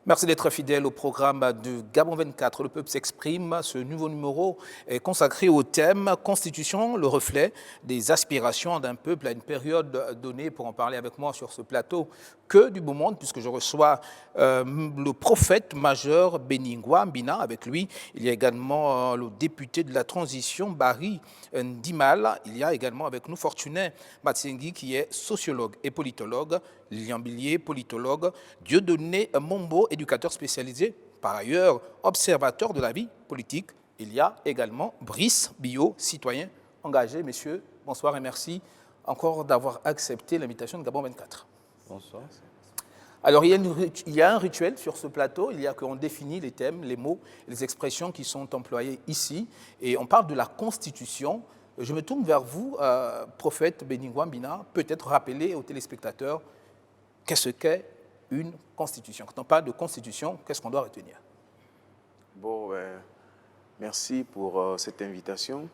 Merci d'être fidèle au programme de Gabon 24. Le peuple s'exprime. Ce nouveau numéro est consacré au thème Constitution, le reflet des aspirations d'un peuple à une période donnée. Pour en parler avec moi sur ce plateau, que du beau monde, puisque je reçois le prophète majeur Beningwa Mbina. Avec lui, il y a également le député de la transition, Barry Ndimal. Il y a également avec nous Fortuné Matsengi, qui est sociologue et politologue. Lilian Billier, politologue. Dieudonné Mombo, éducateur spécialisé, par ailleurs observateur de la vie politique. Il y a également Brice Bio, citoyen engagé. Messieurs, bonsoir et merci encore d'avoir accepté l'invitation de Gabon 24. Bonsoir. Alors, il y a un rituel sur ce plateau. Il y a qu'on définit les thèmes, les mots, les expressions qui sont employés ici. Et on parle de la Constitution. Je me tourne vers vous, prophète Beningwa Mbina, peut-être rappeler aux téléspectateurs qu'est-ce qu'est une constitution. Quand on parle de constitution, qu'est-ce qu'on doit retenir? Bon, merci pour cette invitation.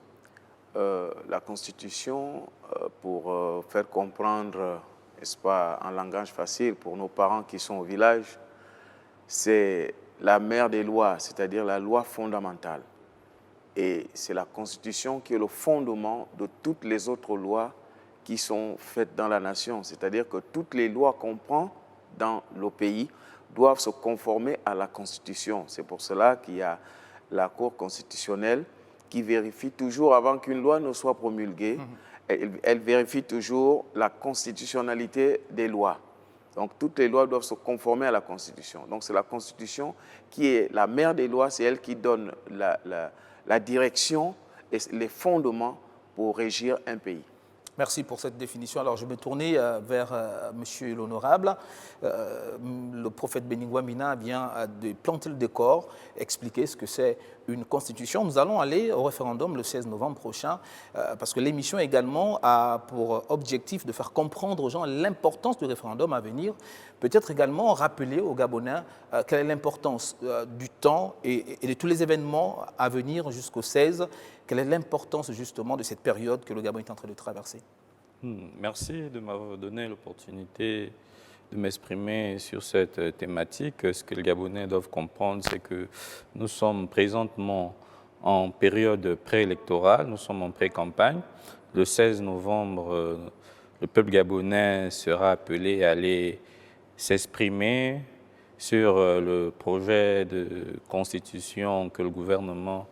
La constitution, pour faire comprendre, n'est-ce pas, en langage facile pour nos parents qui sont au village, c'est la mère des lois, c'est-à-dire la loi fondamentale. Et c'est la constitution qui est le fondement de toutes les autres lois qui sont faites dans la nation. C'est-à-dire que toutes les lois qu'on prend dans le pays doivent se conformer à la Constitution. C'est pour cela qu'il y a la Cour constitutionnelle qui vérifie toujours, avant qu'une loi ne soit promulguée, elle vérifie toujours la constitutionnalité des lois. Donc toutes les lois doivent se conformer à la Constitution. Donc c'est la Constitution qui est la mère des lois, c'est elle qui donne la direction et les fondements pour régir un pays. Merci pour cette définition. Alors, je vais me tourner vers Monsieur l'Honorable. Le prophète Beningwa Mbina vient de planter le décor, expliquer ce que c'est une constitution. Nous allons aller au référendum le 16 novembre prochain, parce que l'émission également a pour objectif de faire comprendre aux gens l'importance du référendum à venir. Peut-être également rappeler aux Gabonais quelle est l'importance du temps et de tous les événements à venir jusqu'au 16. Quelle est l'importance justement de cette période que le Gabon est en train de traverser? Merci de m'avoir donné l'opportunité de m'exprimer sur cette thématique. Ce que les Gabonais doivent comprendre, c'est que nous sommes présentement en période préélectorale, nous sommes en pré-campagne. Le 16 novembre, le peuple gabonais sera appelé à aller s'exprimer sur le projet de constitution que le gouvernement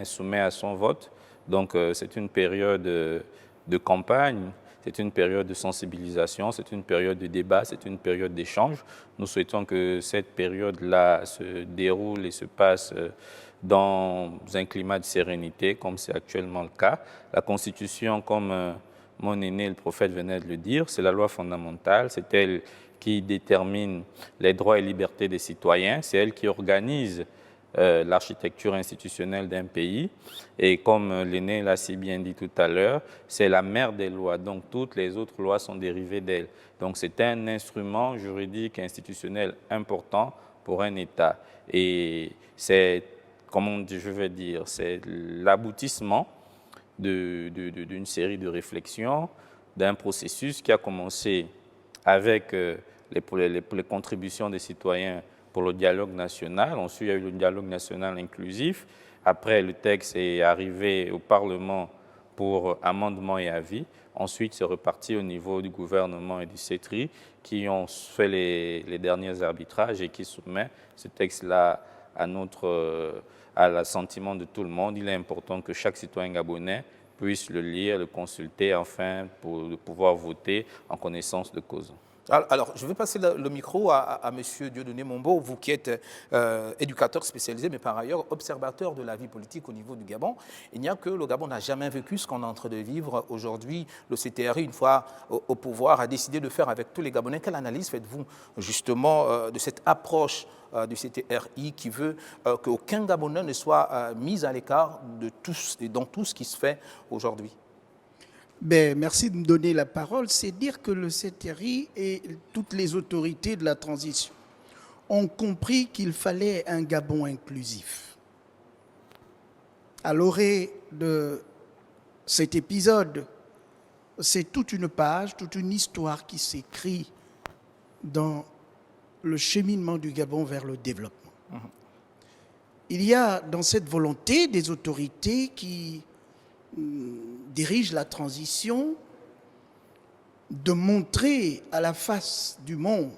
soumet à son vote. Donc c'est une période de campagne, c'est une période de sensibilisation, c'est une période de débat, c'est une période d'échange. Nous souhaitons que cette période-là se déroule et se passe dans un climat de sérénité, comme c'est actuellement le cas. La Constitution, comme mon aîné, le prophète, venait de le dire, c'est la loi fondamentale, c'est elle qui détermine les droits et libertés des citoyens, c'est elle qui organise l'architecture institutionnelle d'un pays. Et comme l'aîné l'a si bien dit tout à l'heure, c'est la mère des lois. Donc toutes les autres lois sont dérivées d'elle. Donc c'est un instrument juridique et institutionnel important pour un État. Et c'est, comment je vais dire, c'est l'aboutissement d'une série de réflexions, d'un processus qui a commencé avec les contributions des citoyens pour le dialogue national. Ensuite, il y a eu le dialogue national inclusif. Après, le texte est arrivé au Parlement pour amendement et avis. Ensuite, c'est reparti au niveau du gouvernement et du CETRI qui ont fait les derniers arbitrages et qui soumet ce texte-là à l'assentiment de tout le monde. Il est important que chaque citoyen gabonais puisse le lire, le consulter, afin de pouvoir voter en connaissance de cause. Alors, je vais passer le micro à M. Dieudonné Mombo, vous qui êtes éducateur spécialisé, mais par ailleurs observateur de la vie politique au niveau du Gabon. Il n'y a que le Gabon n'a jamais vécu ce qu'on est en train de vivre aujourd'hui. Le CTRI, une fois au pouvoir, a décidé de faire avec tous les Gabonais. Quelle analyse faites-vous justement de cette approche du CTRI qui veut qu'aucun Gabonais ne soit mis à l'écart de tous et dans tout ce qui se fait aujourd'hui. Ben, merci de me donner la parole. C'est dire que le CTRI et toutes les autorités de la transition ont compris qu'il fallait un Gabon inclusif. À l'orée de cet épisode, c'est toute une page, toute une histoire qui s'écrit dans le cheminement du Gabon vers le développement. Il y a dans cette volonté des autorités qui dirigent la transition de montrer à la face du monde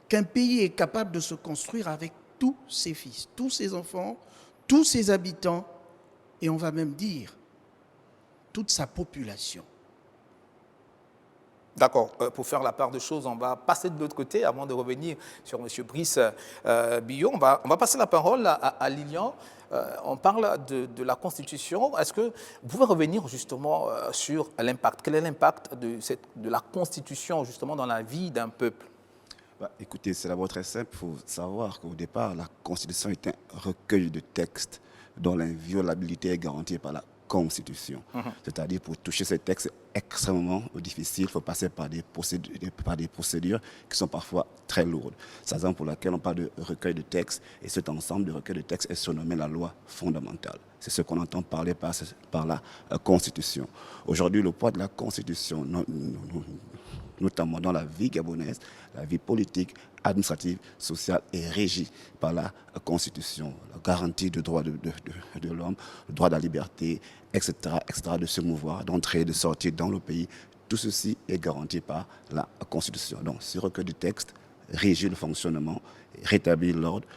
qu'un pays est capable de se construire avec tous ses fils, tous ses enfants, tous ses habitants, et on va même dire toute sa population. D'accord. Pour faire la part des choses, on va passer de l'autre côté avant de revenir sur M. Brice Billot. On va passer la parole à Lilian. On parle de la Constitution. Est-ce que vous pouvez revenir justement sur l'impact? Quel est l'impact de la Constitution justement dans la vie d'un peuple? Écoutez, c'est d'abord très simple. Il faut savoir qu'au départ, la Constitution est un recueil de textes dont l'inviolabilité est garantie par la Constitution. C'est-à-dire, pour toucher ces textes extrêmement difficiles, il faut passer par des procédures qui sont parfois très lourdes. C'est la raison pour laquelle on parle de recueil de textes, et cet ensemble de recueils de textes est surnommé la loi fondamentale. C'est ce qu'on entend parler par la Constitution. Aujourd'hui, le poids de la Constitution, notamment dans la vie gabonaise, la vie politique, administrative, sociale, est régie par la Constitution. La garantie des droits de l'homme, le droit de la liberté, etc., de se mouvoir, d'entrer, de sortir dans le pays. Tout ceci est garanti par la Constitution. Donc, ce recueil de textes régit le fonctionnement, rétablit l'ordre,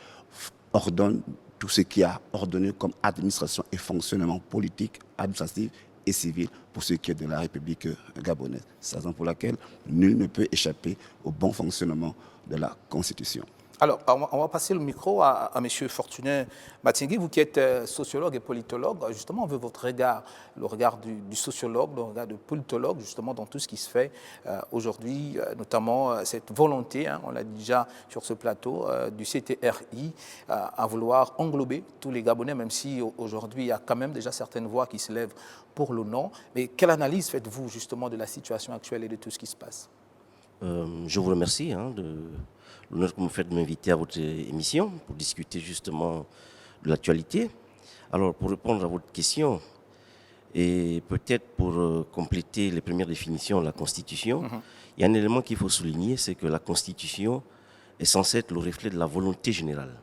ordonne tout ce qui a ordonné comme administration et fonctionnement politique, administratif et civil pour ce qui est de la République gabonaise. C'est la raison pour laquelle nul ne peut échapper au bon fonctionnement de la Constitution. Alors, on va passer le micro à M. Fortuné Matingui, vous qui êtes sociologue et politologue. Justement, on veut votre regard, le regard du sociologue, le regard du politologue, justement, dans tout ce qui se fait aujourd'hui, notamment cette volonté, on l'a dit déjà sur ce plateau, du CTRI à vouloir englober tous les Gabonais, même si aujourd'hui, il y a quand même déjà certaines voix qui se lèvent pour le non. Mais quelle analyse faites-vous, justement, de la situation actuelle et de tout ce qui se passe? Je vous remercie de l'honneur que vous me faites de m'inviter à votre émission pour discuter justement de l'actualité. Alors, pour répondre à votre question, et peut-être pour compléter les premières définitions de la Constitution, il y a un élément qu'il faut souligner, c'est que la Constitution est censée être le reflet de la volonté générale.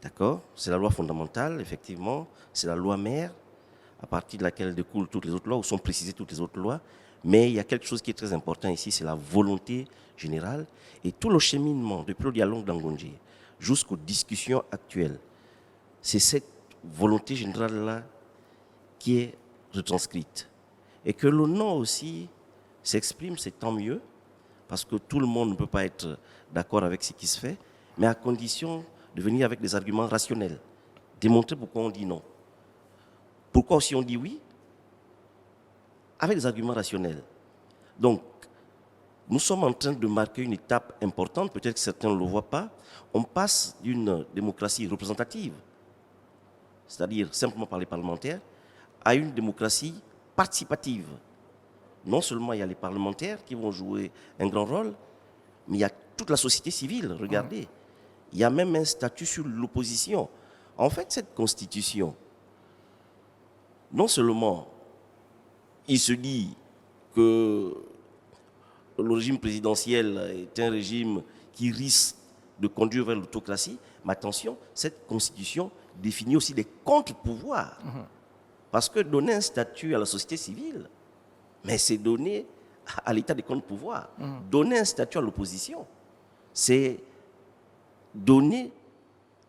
D'accord? C'est la loi fondamentale, effectivement, c'est la loi mère, à partir de laquelle découlent toutes les autres lois, ou sont précisées toutes les autres lois. Mais il y a quelque chose qui est très important ici, c'est la volonté générale. Et tout le cheminement, depuis le dialogue d'Angondji jusqu'aux discussions actuelles, c'est cette volonté générale-là qui est retranscrite. Et que le non aussi s'exprime, c'est tant mieux, parce que tout le monde ne peut pas être d'accord avec ce qui se fait, mais à condition de venir avec des arguments rationnels, démontrer pourquoi on dit non. Pourquoi aussi on dit oui? Avec des arguments rationnels. Donc, nous sommes en train de marquer une étape importante, peut-être que certains ne le voient pas. On passe d'une démocratie représentative, c'est-à-dire simplement par les parlementaires, à une démocratie participative. Non seulement il y a les parlementaires qui vont jouer un grand rôle, mais il y a toute la société civile, regardez. Il y a même un statut sur l'opposition. En fait, cette constitution, non seulement il se dit que le régime présidentiel est un régime qui risque de conduire vers l'autocratie, mais attention, cette constitution définit aussi des contre-pouvoirs. Parce que donner un statut à la société civile, mais c'est donner à l'état des contre-pouvoirs. Donner un statut à l'opposition, c'est donner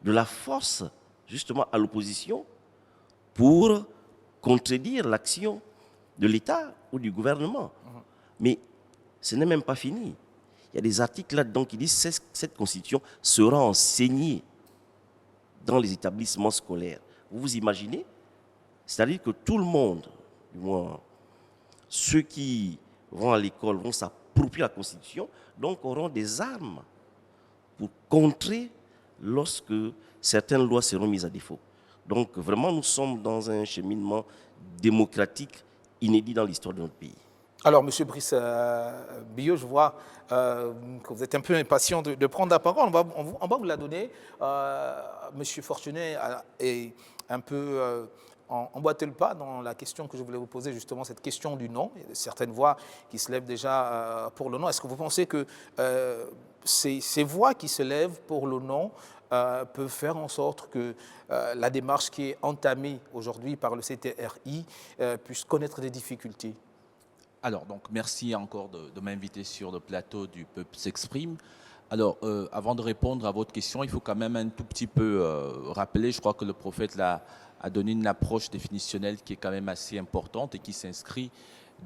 de la force justement à l'opposition pour contredire l'action de l'État ou du gouvernement. Mais ce n'est même pas fini. Il y a des articles là-dedans qui disent que cette constitution sera enseignée dans les établissements scolaires. Vous vous imaginez? C'est-à-dire que tout le monde, du moins ceux qui vont à l'école, vont s'approprier la constitution, donc auront des armes pour contrer lorsque certaines lois seront mises à défaut. Donc vraiment, nous sommes dans un cheminement démocratique inédit dans l'histoire de notre pays. Alors, Monsieur Brice Billot, je vois que vous êtes un peu impatient de prendre la parole. On va vous la donner. Monsieur Fortuné est un peu emboîté le pas dans la question que je voulais vous poser, justement, cette question du nom. Il y a certaines voix qui se lèvent déjà pour le nom. Est-ce que vous pensez que ces voix qui se lèvent pour le nom peuvent faire en sorte que la démarche qui est entamée aujourd'hui par le CTRI puisse connaître des difficultés? Alors, donc, merci encore de m'inviter sur le plateau du Peuple s'exprime. Alors, avant de répondre à votre question, il faut quand même un tout petit peu rappeler, je crois que le prophète a donné une approche définitionnelle qui est quand même assez importante et qui s'inscrit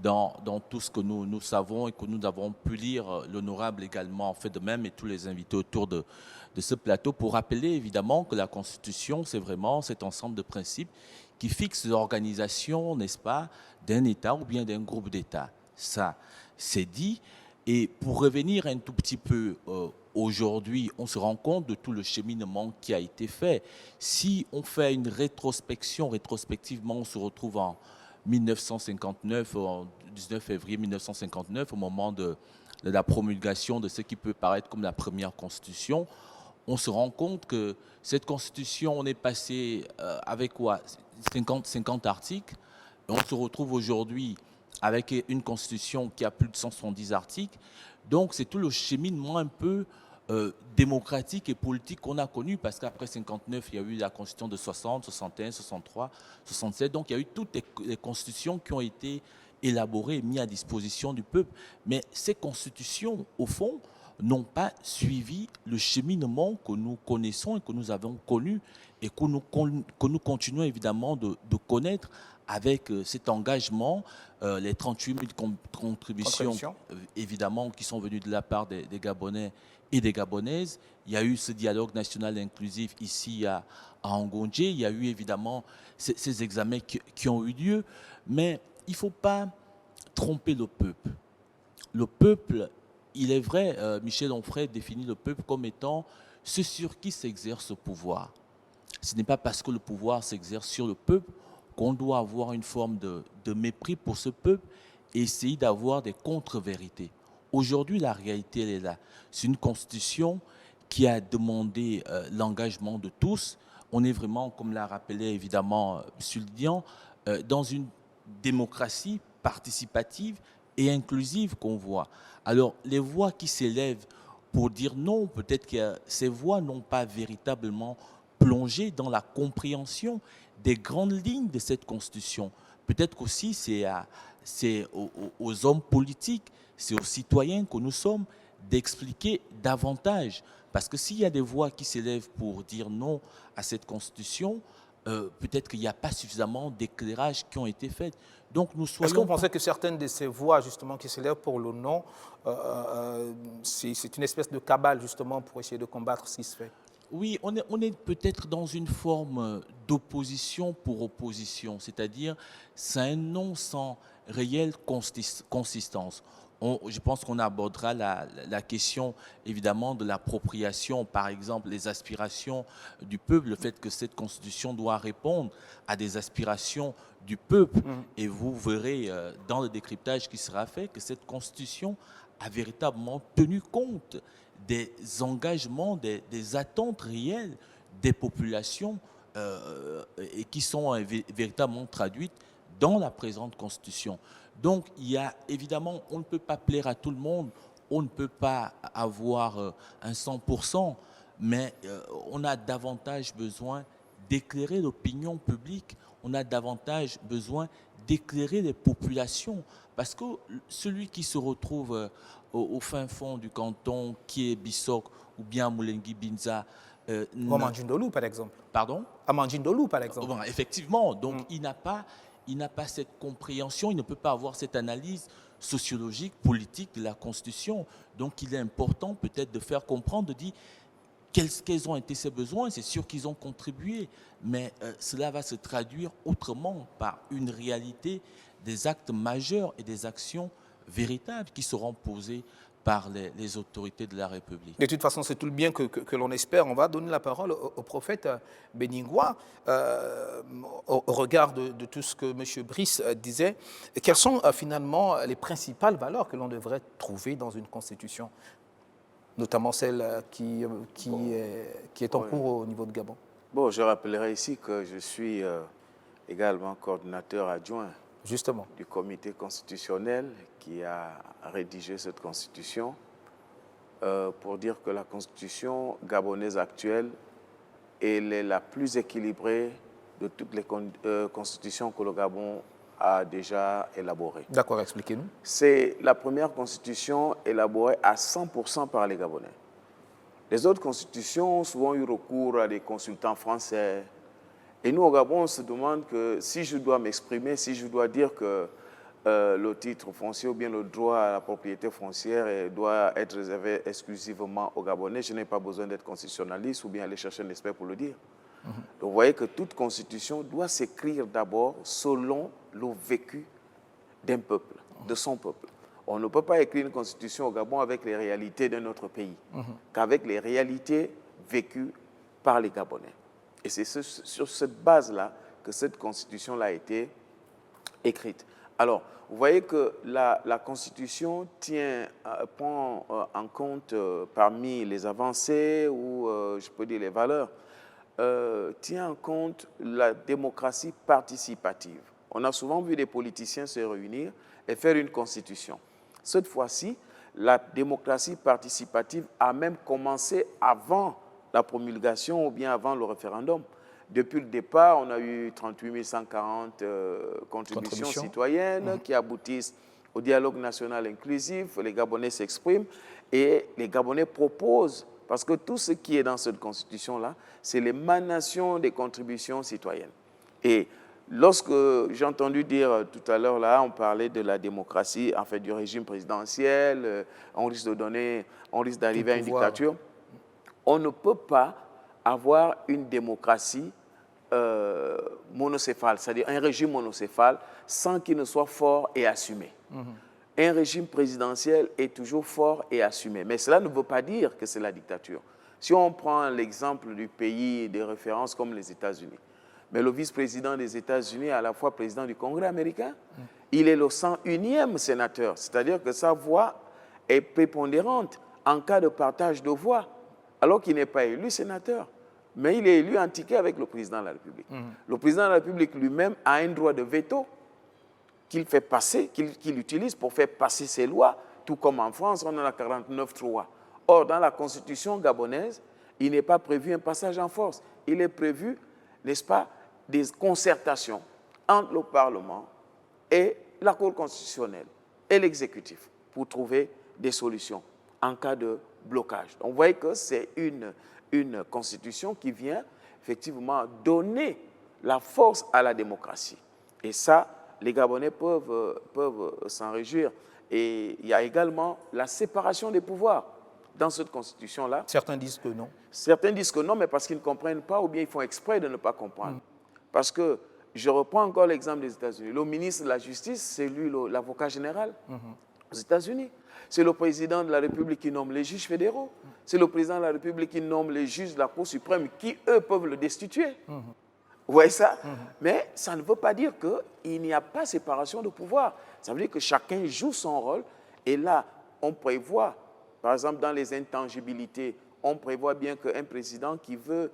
dans tout ce que nous savons et que nous avons pu lire. L'honorable également en fait de même et tous les invités autour de ce plateau pour rappeler évidemment que la Constitution, c'est vraiment cet ensemble de principes qui fixe l'organisation, n'est-ce pas, d'un État ou bien d'un groupe d'États. Ça, c'est dit. Et pour revenir un tout petit peu aujourd'hui, on se rend compte de tout le cheminement qui a été fait. Si on fait une rétrospectivement, on se retrouve en 1959, au 19 février 1959, au moment de la promulgation de ce qui peut paraître comme la première constitution. On se rend compte que cette constitution, on est passé avec quoi 50 articles. On se retrouve aujourd'hui avec une constitution qui a plus de 170 articles. Donc c'est tout le cheminement un peu démocratique et politique qu'on a connu, parce qu'après 59, il y a eu la constitution de 60, 61, 63, 67. Donc il y a eu toutes les constitutions qui ont été élaborées et mises à disposition du peuple. Mais ces constitutions, au fond, n'ont pas suivi le cheminement que nous connaissons et que nous avons connu et que nous continuons évidemment de connaître avec cet engagement, les 38 000 contributions évidemment qui sont venues de la part des Gabonais et des Gabonaises. Il y a eu ce dialogue national inclusif ici à Ngondje. Il y a eu évidemment ces examens qui ont eu lieu. Mais il ne faut pas tromper le peuple. Le peuple, il est vrai, Michel Onfray définit le peuple comme étant ce sur qui s'exerce le pouvoir. Ce n'est pas parce que le pouvoir s'exerce sur le peuple qu'on doit avoir une forme de mépris pour ce peuple et essayer d'avoir des contre-vérités. Aujourd'hui, la réalité, elle est là. C'est une constitution qui a demandé l'engagement de tous. On est vraiment, comme l'a rappelé évidemment M. Lidian, dans une démocratie participative et inclusive qu'on voit. Alors, les voix qui s'élèvent pour dire non, peut-être que ces voix n'ont pas véritablement plongé dans la compréhension des grandes lignes de cette Constitution. Peut-être qu'aussi c'est aux hommes politiques, c'est aux citoyens que nous sommes d'expliquer davantage. Parce que s'il y a des voix qui s'élèvent pour dire non à cette Constitution, peut-être qu'il n'y a pas suffisamment d'éclairages qui ont été faits. Donc nous soyons... Est-ce que vous pensez que certaines de ces voix justement qui s'élèvent pour le non, c'est une espèce de cabale justement pour essayer de combattre ce qui se fait? Oui, on est peut-être dans une forme d'opposition pour opposition, c'est-à-dire c'est un non sans réelle consistance. Je pense qu'on abordera la question évidemment de l'appropriation, par exemple les aspirations du peuple, le fait que cette constitution doit répondre à des aspirations du peuple. Et vous verrez dans le décryptage qui sera fait que cette constitution a véritablement tenu compte des engagements, des attentes réelles des populations et qui sont véritablement traduites dans la présente Constitution. Donc, il y a évidemment, on ne peut pas plaire à tout le monde, on ne peut pas avoir un 100%, mais on a davantage besoin d'éclairer l'opinion publique, on a davantage besoin d'éclairer les populations, parce que celui qui se retrouve au fin fond du canton, qui est Bissok ou bien Moulengi Binza. Ou Amandine Dolou, par exemple. Pardon? Amandine Dolou, par exemple. Bon, effectivement, donc il n'a pas cette compréhension, il ne peut pas avoir cette analyse sociologique, politique de la Constitution. Donc il est important peut-être de faire comprendre, de dire quels ont été ses besoins. C'est sûr qu'ils ont contribué, mais cela va se traduire autrement par une réalité des actes majeurs et des actions véritables qui seront posées par les autorités de la République. De toute façon, c'est tout le bien que l'on espère. On va donner la parole au prophète Béningwa. Au regard de tout ce que M. Brice disait, quelles sont finalement les principales valeurs que l'on devrait trouver dans une constitution, notamment celle qui est en cours au niveau de Gabon? Bon, je rappellerai ici que je suis également coordinateur adjoint Justement. du comité constitutionnel qui a rédigé cette constitution pour dire que la constitution gabonaise actuelle elle est la plus équilibrée de toutes les constitutions que le Gabon a déjà élaborées. D'accord, expliquez-nous. C'est la première constitution élaborée à 100% par les Gabonais. Les autres constitutions ont souvent eu recours à des consultants français. Et nous, au Gabon, on se demande que si je dois m'exprimer, si je dois dire que le titre foncier ou bien le droit à la propriété foncière doit être réservé exclusivement aux Gabonais, je n'ai pas besoin d'être constitutionnaliste ou bien aller chercher un expert pour le dire. Donc vous voyez que toute constitution doit s'écrire d'abord selon le vécu d'un peuple, de son peuple. On ne peut pas écrire une constitution au Gabon avec les réalités de notre pays, qu'avec les réalités vécues par les Gabonais. Et c'est sur cette base-là que cette constitution-là a été écrite. Alors, vous voyez que la Constitution prend en compte, parmi les avancées ou, je peux dire, les valeurs, tient en compte la démocratie participative. On a souvent vu des politiciens se réunir et faire une Constitution. Cette fois-ci, la démocratie participative a même commencé avant la promulgation ou bien avant le référendum. Depuis le départ, on a eu 38 140 contributions citoyennes qui aboutissent au dialogue national inclusif. Les Gabonais s'expriment et les Gabonais proposent, parce que tout ce qui est dans cette constitution-là, c'est l'émanation des contributions citoyennes. Et lorsque j'ai entendu dire tout à l'heure, là, on parlait de la démocratie, en fait, du régime présidentiel, on risque d'arriver à une dictature. On ne peut pas avoir une démocratie monocéphale, c'est-à-dire un régime monocéphale, sans qu'il ne soit fort et assumé. Un régime présidentiel est toujours fort et assumé. Mais cela ne veut pas dire que c'est la dictature. Si on prend l'exemple du pays de référence comme les États-Unis, mais le vice-président des États-Unis est à la fois président du Congrès américain, il est le 101e sénateur, c'est-à-dire que sa voix est prépondérante en cas de partage de voix, alors qu'il n'est pas élu sénateur, mais il est élu en ticket avec le président de la République. Le président de la République lui-même a un droit de veto qu'il fait passer, qu'il utilise pour faire passer ses lois, tout comme en France, on en a 49.3. Or, dans la constitution gabonaise, il n'est pas prévu un passage en force. Il est prévu, n'est-ce pas, des concertations entre le Parlement et la Cour constitutionnelle et l'exécutif pour trouver des solutions en cas de blocage. Donc, vous voyez que c'est une constitution qui vient effectivement donner la force à la démocratie. Et ça, les Gabonais peuvent s'en réjouir. Et il y a également la séparation des pouvoirs dans cette constitution-là. Certains disent que non. Certains disent que non, mais parce qu'ils ne comprennent pas ou bien ils font exprès de ne pas comprendre. Parce que, je reprends encore l'exemple des États-Unis. Le ministre de la Justice, c'est lui l'avocat général aux États-Unis. C'est le président de la République qui nomme les juges fédéraux. C'est le président de la République qui nomme les juges de la Cour suprême qui, eux, peuvent le destituer. Vous voyez ça? Mais ça ne veut pas dire qu'il n'y a pas séparation de pouvoir. Ça veut dire que chacun joue son rôle. Et là, on prévoit, par exemple, dans les intangibilités, on prévoit bien qu'un président qui veut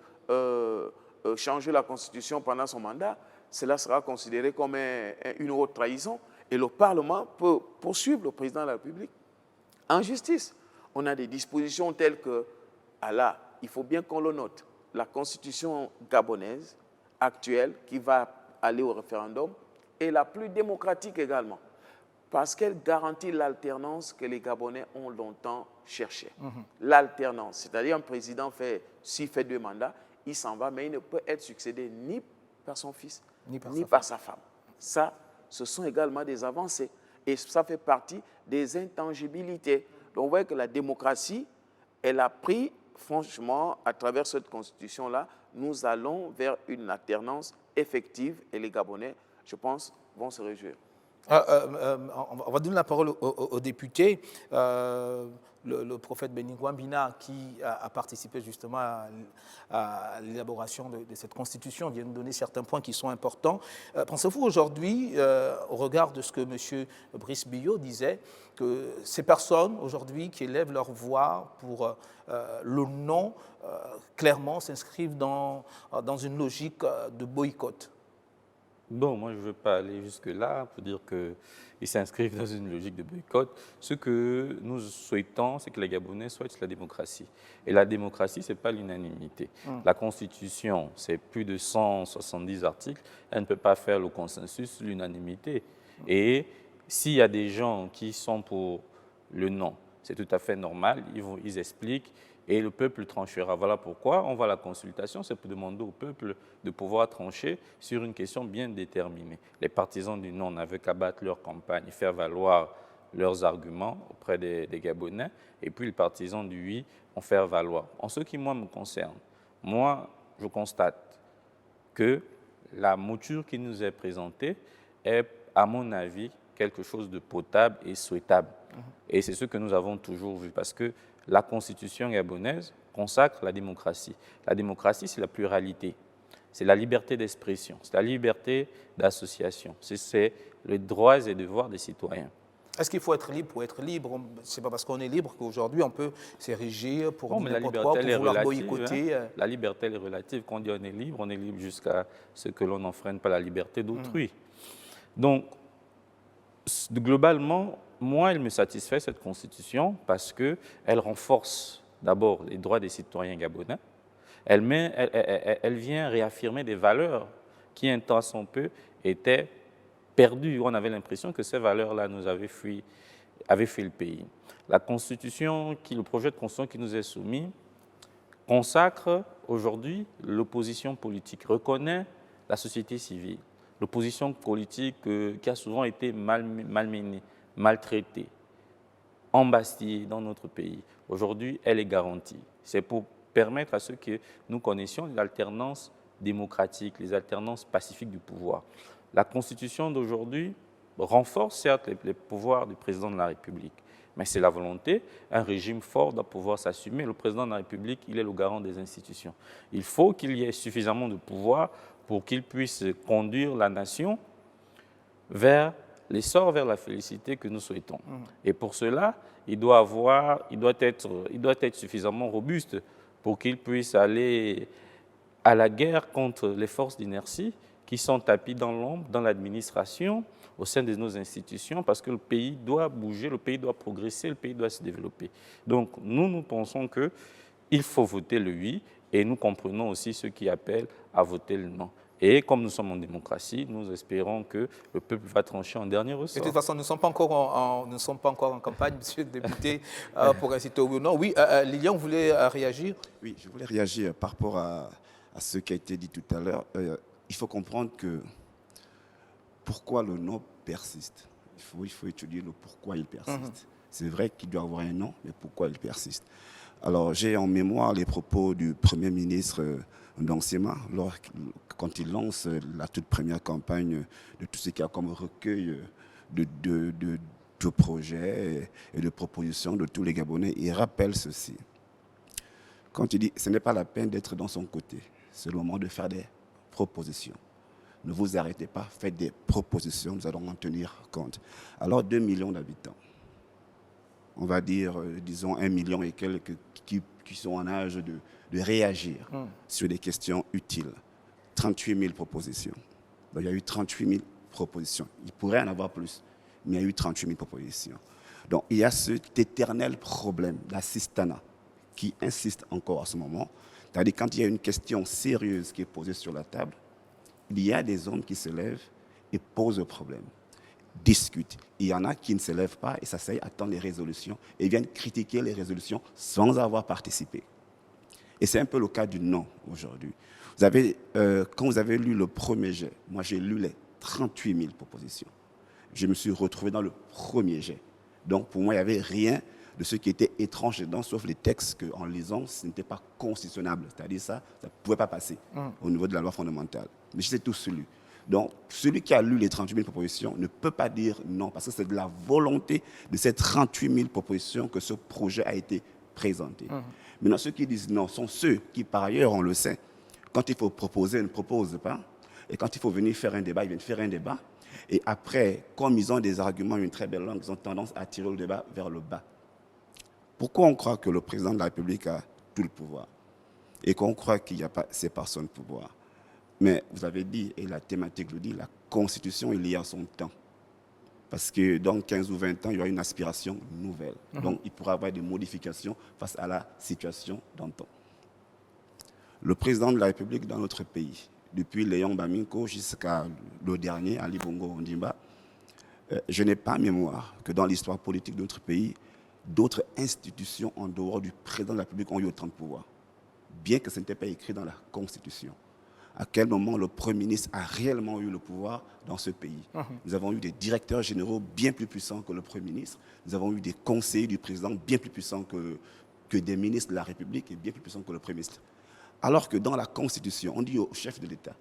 changer la Constitution pendant son mandat, cela sera considéré comme une haute trahison. Et le Parlement peut poursuivre le président de la République en justice. On a des dispositions telles que, il faut bien qu'on le note, la Constitution gabonaise actuelle qui va aller au référendum est la plus démocratique également, parce qu'elle garantit l'alternance que les Gabonais ont longtemps cherchée. L'alternance, c'est-à-dire un président s'il fait 2 mandats, il s'en va, mais il ne peut être succédé ni par son fils, ni par sa femme. Ça, ce sont également des avancées. Et ça fait partie des intangibilités. Donc, vous voyez que la démocratie, elle a pris, franchement, à travers cette constitution-là, nous allons vers une alternance effective et les Gabonais, je pense, vont se réjouir. On va donner la parole au député. Le prophète Benigwambina, qui a participé justement à l'élaboration de cette constitution, vient nous donner certains points qui sont importants. Pensez-vous aujourd'hui, au regard de ce que M. Brice Billot disait, que ces personnes aujourd'hui qui élèvent leur voix pour le non, clairement s'inscrivent dans une logique de boycott? Bon, moi, je ne veux pas aller jusque-là pour dire qu'ils s'inscrivent dans une logique de boycott. Ce que nous souhaitons, c'est que les Gabonais souhaitent la démocratie. Et la démocratie, ce n'est pas l'unanimité. La Constitution, c'est plus de 170 articles. Elle ne peut pas faire le consensus, l'unanimité. Et s'il y a des gens qui sont pour le non, c'est tout à fait normal, ils expliquent. Et le peuple tranchera. Voilà pourquoi on va à la consultation, c'est pour demander au peuple de pouvoir trancher sur une question bien déterminée. Les partisans du non n'avaient qu'à battre leur campagne et faire valoir leurs arguments auprès des Gabonais, et puis les partisans du oui ont fait valoir. En ce qui, moi, me concerne, moi, je constate que la mouture qui nous est présentée est, à mon avis, quelque chose de potable et souhaitable. Et c'est ce que nous avons toujours vu, parce que la Constitution gabonaise consacre la démocratie. La démocratie, c'est la pluralité, c'est la liberté d'expression, c'est la liberté d'association, c'est les droits et devoirs des citoyens. Est-ce qu'il faut être libre pour être libre? Ce n'est pas parce qu'on est libre qu'aujourd'hui on peut s'ériger pour n'importe quoi, pour vouloir boycotter. La liberté elle est relative. Quand on dit on est libre jusqu'à ce que l'on n'enfreigne pas la liberté d'autrui. Donc, globalement, moi, elle me satisfait, cette Constitution, parce qu'elle renforce d'abord les droits des citoyens gabonais. Elle vient réaffirmer des valeurs qui, un temps son peu, étaient perdues. On avait l'impression que ces valeurs-là nous avaient fait le pays. La Constitution, le projet de Constitution qui nous est soumis, consacre aujourd'hui l'opposition politique, reconnaît la société civile. L'opposition politique qui a souvent été malmenée, maltraitée, embastillée dans notre pays. Aujourd'hui, elle est garantie. C'est pour permettre à ceux que nous connaissions l'alternance démocratique, les alternances pacifiques du pouvoir. La Constitution d'aujourd'hui renforce certes les pouvoirs du président de la République, mais c'est la volonté, un régime fort doit pouvoir s'assumer. Le président de la République, il est le garant des institutions. Il faut qu'il y ait suffisamment de pouvoir pour qu'il puisse conduire la nation vers l'essor, vers la félicité que nous souhaitons. Et pour cela, il doit être suffisamment robuste pour qu'il puisse aller à la guerre contre les forces d'inertie qui sont tapis dans l'ombre, dans l'administration, au sein de nos institutions, parce que le pays doit bouger, le pays doit progresser, le pays doit se développer. Donc, nous pensons qu'il faut voter le oui, et nous comprenons aussi ceux qui appellent à voter le non. Et comme nous sommes en démocratie, nous espérons que le peuple va trancher en dernier ressort. De toute façon, nous ne sommes pas encore en campagne, monsieur le député, pour inciter au non. Oui, Lilian, vous voulez réagir? Oui, je voulais réagir par rapport à ce qui a été dit tout à l'heure. Il faut comprendre que pourquoi le non persiste. Il faut étudier le pourquoi il persiste. C'est vrai qu'il doit y avoir un non, mais pourquoi il persiste. Alors, j'ai en mémoire les propos du Premier ministre Ndansema quand il lance la toute première campagne de tout ce qu'il y a comme recueil de projets et de propositions de tous les Gabonais. Il rappelle ceci. Quand il dit « ce n'est pas la peine d'être dans son côté, c'est le moment de faire des propositions. Ne vous arrêtez pas, faites des propositions, nous allons en tenir compte. » Alors, 2 millions d'habitants, on va dire, disons 1 million et quelques qui sont en âge de réagir sur des questions utiles. 38 000 propositions. Donc, il y a eu 38 000 propositions. Il pourrait en avoir plus, mais il y a eu 38 000 propositions. Donc, il y a cet éternel problème d'assistanat qui insiste encore à ce moment. C'est-à-dire, quand il y a une question sérieuse qui est posée sur la table, il y a des hommes qui se lèvent et posent le problème, discutent. Il y en a qui ne se lèvent pas et s'asseyent, attendent les résolutions et viennent critiquer les résolutions sans avoir participé. Et c'est un peu le cas du non aujourd'hui. Quand vous avez lu le premier jet, moi j'ai lu les 38 000 propositions. Je me suis retrouvé dans le premier jet. Donc pour moi, il n'y avait rien de ce qui était étrange dedans, sauf les textes qu'en lisant, ce n'était pas constitutionnable. C'est-à-dire ça ne pouvait pas passer au niveau de la loi fondamentale. Mais je les ai tous lus. Donc, celui qui a lu les 38 000 propositions ne peut pas dire non, parce que c'est de la volonté de ces 38 000 propositions que ce projet a été présenté. Maintenant, ceux qui disent non sont ceux qui, par ailleurs, on le sait, quand il faut proposer, ne proposent pas. Et quand il faut venir faire un débat, ils viennent faire un débat. Et après, comme ils ont des arguments, une très belle langue, ils ont tendance à tirer le débat vers le bas. Pourquoi on croit que le président de la République a tout le pouvoir et qu'on croit qu'il n'y a pas ces personnes de pouvoir? Mais vous avez dit, et la thématique le dit, la Constitution, il y a son temps. Parce que dans 15 ou 20 ans, il y aura une aspiration nouvelle. Donc, il pourra y avoir des modifications face à la situation d'antan. Le président de la République dans notre pays, depuis Léon Baminko jusqu'à le dernier, Ali Bongo Ondimba, je n'ai pas mémoire que dans l'histoire politique de notre pays, d'autres institutions en dehors du président de la République ont eu autant de pouvoir, bien que ce n'était pas écrit dans la Constitution. À quel moment le Premier ministre a réellement eu le pouvoir dans ce pays? Nous avons eu des directeurs généraux bien plus puissants que le Premier ministre. Nous avons eu des conseillers du président bien plus puissants que des ministres de la République et bien plus puissants que le Premier ministre. Alors que dans la Constitution, on dit au chef de l'État,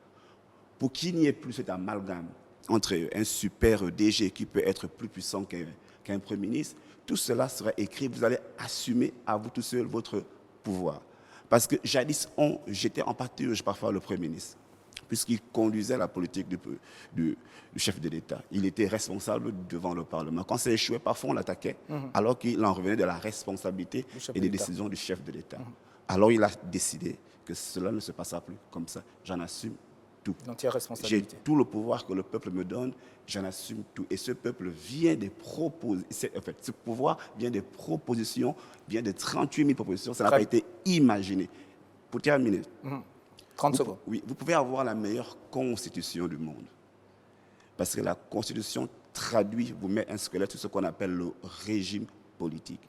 pour qu'il n'y ait plus cet amalgame entre un super DG qui peut être plus puissant qu'un Premier ministre, tout cela sera écrit, vous allez assumer à vous tout seul votre pouvoir. Parce que jadis, j'étais en pâturage parfois le Premier ministre, puisqu'il conduisait la politique du chef de l'État. Il était responsable devant le Parlement. Quand ça échouait, parfois on l'attaquait, alors qu'il en revenait de la responsabilité et des décisions du chef de l'État. Alors il a décidé que cela ne se passera plus comme ça. J'en assume tout. J'ai tout le pouvoir que le peuple me donne, j'en assume tout. Et ce peuple vient des propositions, en fait, ce pouvoir vient des propositions, vient de 38 000 propositions, ça n'a pas été imaginé. Pour terminer, 30 secondes. Oui, vous pouvez avoir la meilleure constitution du monde. Parce que la constitution traduit, vous met un squelette sur ce qu'on appelle le régime politique.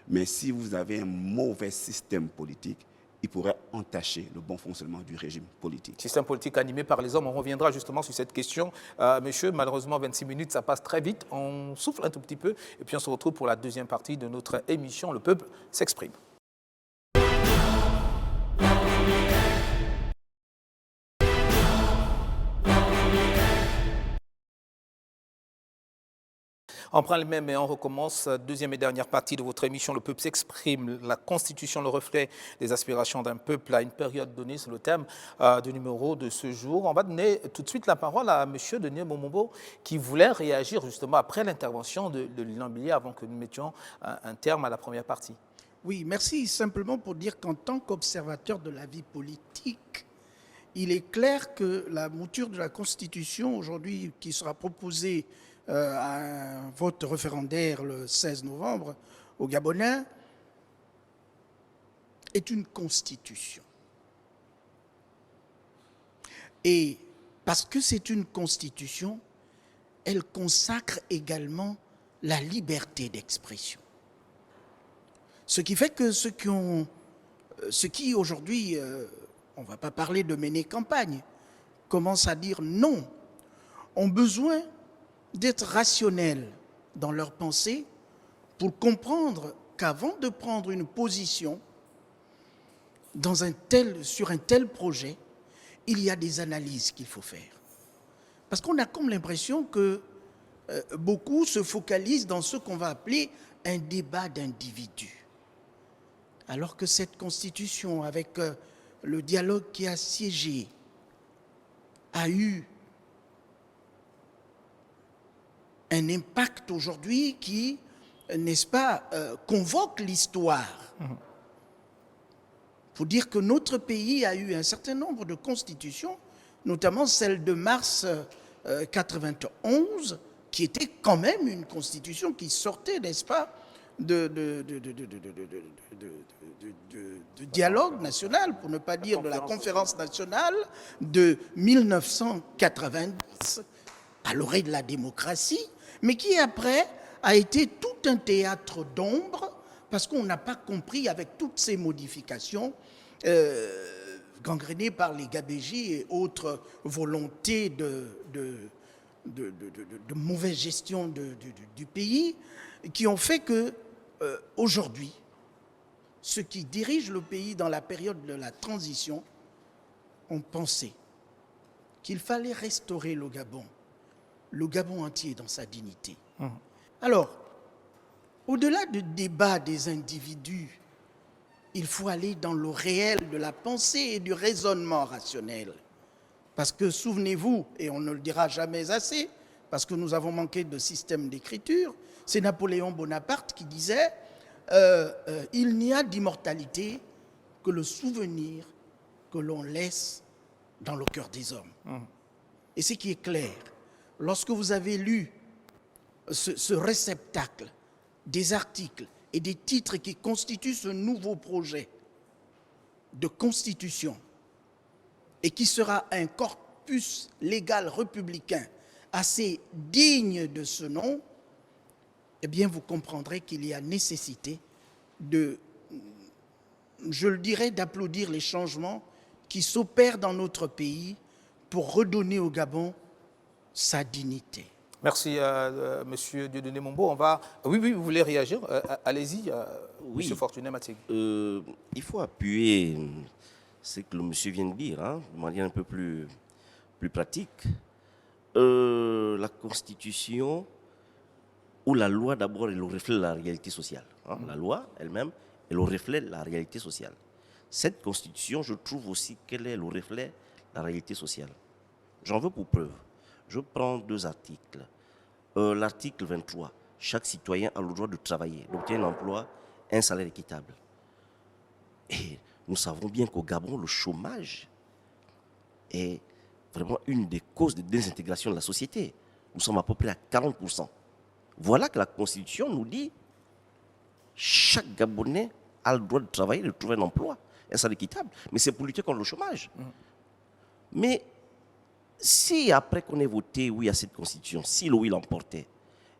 Mais si vous avez un mauvais système politique, il pourrait entacher le bon fonctionnement du régime politique. Système politique animé par les hommes, on reviendra justement sur cette question. Monsieur, malheureusement, 26 minutes, ça passe très vite. On souffle un tout petit peu et puis on se retrouve pour la deuxième partie de notre émission. Le peuple s'exprime. On prend le même et on recommence. Deuxième et dernière partie de votre émission, Le peuple s'exprime. La Constitution, le reflet des aspirations d'un peuple à une période donnée, c'est le thème du numéro de ce jour. On va donner tout de suite la parole à M. Denis Momombo qui voulait réagir justement après l'intervention de Lilian Billier avant que nous mettions un terme à la première partie. Oui, merci. Simplement pour dire qu'en tant qu'observateur de la vie politique, il est clair que la mouture de la Constitution aujourd'hui qui sera proposée à un vote référendaire le 16 novembre au Gabonais est une constitution. Et parce que c'est une constitution, elle consacre également la liberté d'expression. Ce qui fait que ceux qui aujourd'hui, on ne va pas parler de mener campagne, commencent à dire non, ont besoin d'être rationnels dans leur pensée pour comprendre qu'avant de prendre une position sur un tel projet, il y a des analyses qu'il faut faire. Parce qu'on a comme l'impression que beaucoup se focalisent dans ce qu'on va appeler un débat d'individus. Alors que cette constitution, avec le dialogue qui a siégé, a eu un impact aujourd'hui qui, n'est-ce pas, convoque l'histoire. Pour dire que notre pays a eu un certain nombre de constitutions, notamment celle de mars 91, qui était quand même une constitution qui sortait, n'est-ce pas, de dialogue national, pour ne pas dire de la conférence nationale de 1990, à l'orée de la démocratie, mais qui après a été tout un théâtre d'ombre, parce qu'on n'a pas compris avec toutes ces modifications gangrénées par les gabégies et autres volontés de mauvaise gestion du pays, qui ont fait que aujourd'hui, ceux qui dirigent le pays dans la période de la transition ont pensé qu'il fallait restaurer le Gabon entier dans sa dignité. Alors, au-delà du débat des individus, il faut aller dans le réel de la pensée et du raisonnement rationnel. Parce que, souvenez-vous, et on ne le dira jamais assez, parce que nous avons manqué de système d'écriture, c'est Napoléon Bonaparte qui disait il n'y a d'immortalité que le souvenir que l'on laisse dans le cœur des hommes. Et ce qui est clair, lorsque vous avez lu ce réceptacle des articles et des titres qui constituent ce nouveau projet de constitution et qui sera un corpus légal républicain assez digne de ce nom, eh bien vous comprendrez qu'il y a nécessité je le dirais, d'applaudir les changements qui s'opèrent dans notre pays pour redonner au Gabon sa dignité. Merci, Monsieur Dieudonné Mombo. Oui, vous voulez réagir? Allez-y, Oui. Monsieur Fortuné Matig. Il faut appuyer ce que le monsieur vient de dire, hein, de manière un peu plus pratique. La Constitution ou la loi, d'abord, est le reflet de la réalité sociale. Hein. La loi elle-même est le reflet de la réalité sociale. Cette Constitution, je trouve aussi qu'elle est le reflet de la réalité sociale. J'en veux pour preuve. Je prends 2 articles. L'article 23, chaque citoyen a le droit de travailler, d'obtenir un emploi, un salaire équitable. Et nous savons bien qu'au Gabon, le chômage est vraiment une des causes de désintégration de la société. Nous sommes à peu près à 40%. Voilà que la Constitution nous dit chaque Gabonais a le droit de travailler, de trouver un emploi, un salaire équitable. Mais c'est pour lutter contre le chômage. Mais si après qu'on ait voté oui à cette Constitution, si le oui l'emportait,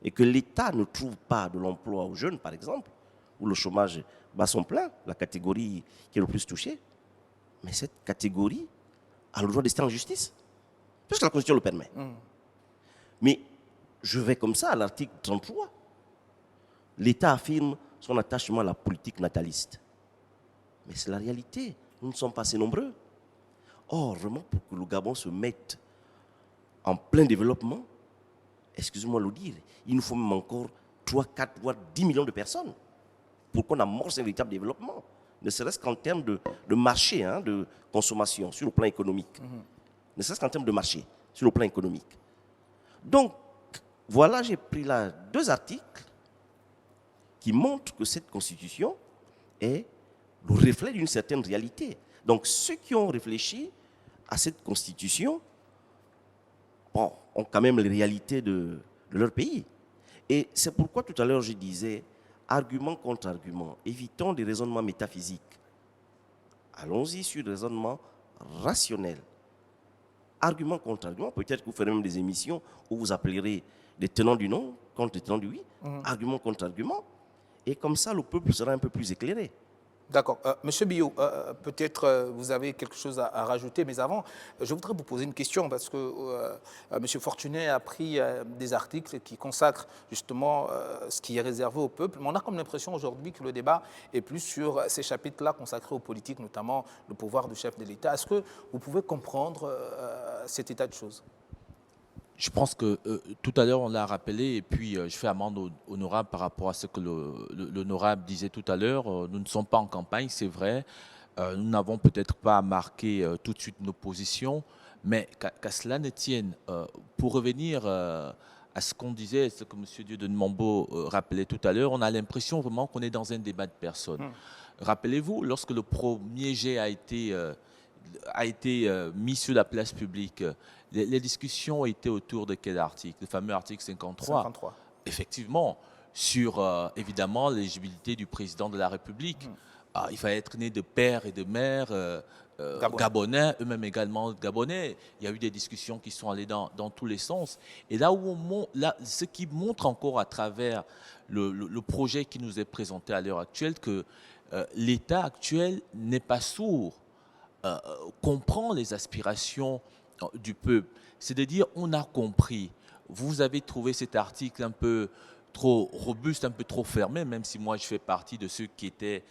et que l'État ne trouve pas de l'emploi aux jeunes, par exemple, où le chômage bat son plein, la catégorie qui est le plus touchée, mais cette catégorie a le droit de rester en justice, puisque la Constitution le permet. Mais je vais comme ça à l'article 33. L'État affirme son attachement à la politique nataliste. Mais c'est la réalité. Nous ne sommes pas assez nombreux. Or, vraiment, pour que le Gabon se mette en plein développement, excusez-moi de le dire, il nous faut même encore 3, 4, voire 10 millions de personnes pour qu'on amorce un véritable développement, ne serait-ce qu'en termes de marché, hein, de consommation sur le plan économique. Ne serait-ce qu'en termes de marché sur le plan économique. Donc, voilà, j'ai pris là 2 articles qui montrent que cette Constitution est le reflet d'une certaine réalité. Donc, ceux qui ont réfléchi à cette Constitution, bon, ont quand même les réalités de leur pays. Et c'est pourquoi tout à l'heure je disais, argument contre argument, évitons des raisonnements métaphysiques. Allons-y sur des raisonnements rationnels. Argument contre argument, peut-être que vous ferez même des émissions où vous appellerez des tenants du non contre des tenants du oui, argument contre argument, et comme ça le peuple sera un peu plus éclairé. D'accord. Monsieur Biot, peut-être vous avez quelque chose à rajouter, mais avant, je voudrais vous poser une question parce que Monsieur Fortuné a pris des articles qui consacrent justement ce qui est réservé au peuple. Mais on a comme l'impression aujourd'hui que le débat est plus sur ces chapitres-là consacrés aux politiques, notamment le pouvoir du chef de l'État. Est-ce que vous pouvez comprendre cet état de choses? Je pense que tout à l'heure, on l'a rappelé, et puis je fais amende honorable par rapport à ce que l'honorable disait tout à l'heure. Nous ne sommes pas en campagne, c'est vrai. Nous n'avons peut-être pas marqué tout de suite nos positions, mais qu'à cela ne tienne, pour revenir à ce qu'on disait, ce que M. Dieudonné Mombo rappelait tout à l'heure, on a l'impression vraiment qu'on est dans un débat de personnes. Rappelez-vous, lorsque le premier jet a été mis sur la place publique, les discussions étaient autour de quel article? Le fameux article 53. Effectivement, sur évidemment l'éligibilité du président de la République. Il fallait être né de père et de mère gabonais, eux-mêmes également gabonais. Il y a eu des discussions qui sont allées dans tous les sens. Et là ce qui montre encore à travers le projet qui nous est présenté à l'heure actuelle que l'État actuel n'est pas sourd, comprend les aspirations du peuple. C'est de dire, on a compris. Vous avez trouvé cet article un peu trop robuste, un peu trop fermé, même si moi je fais partie de ceux qui étaient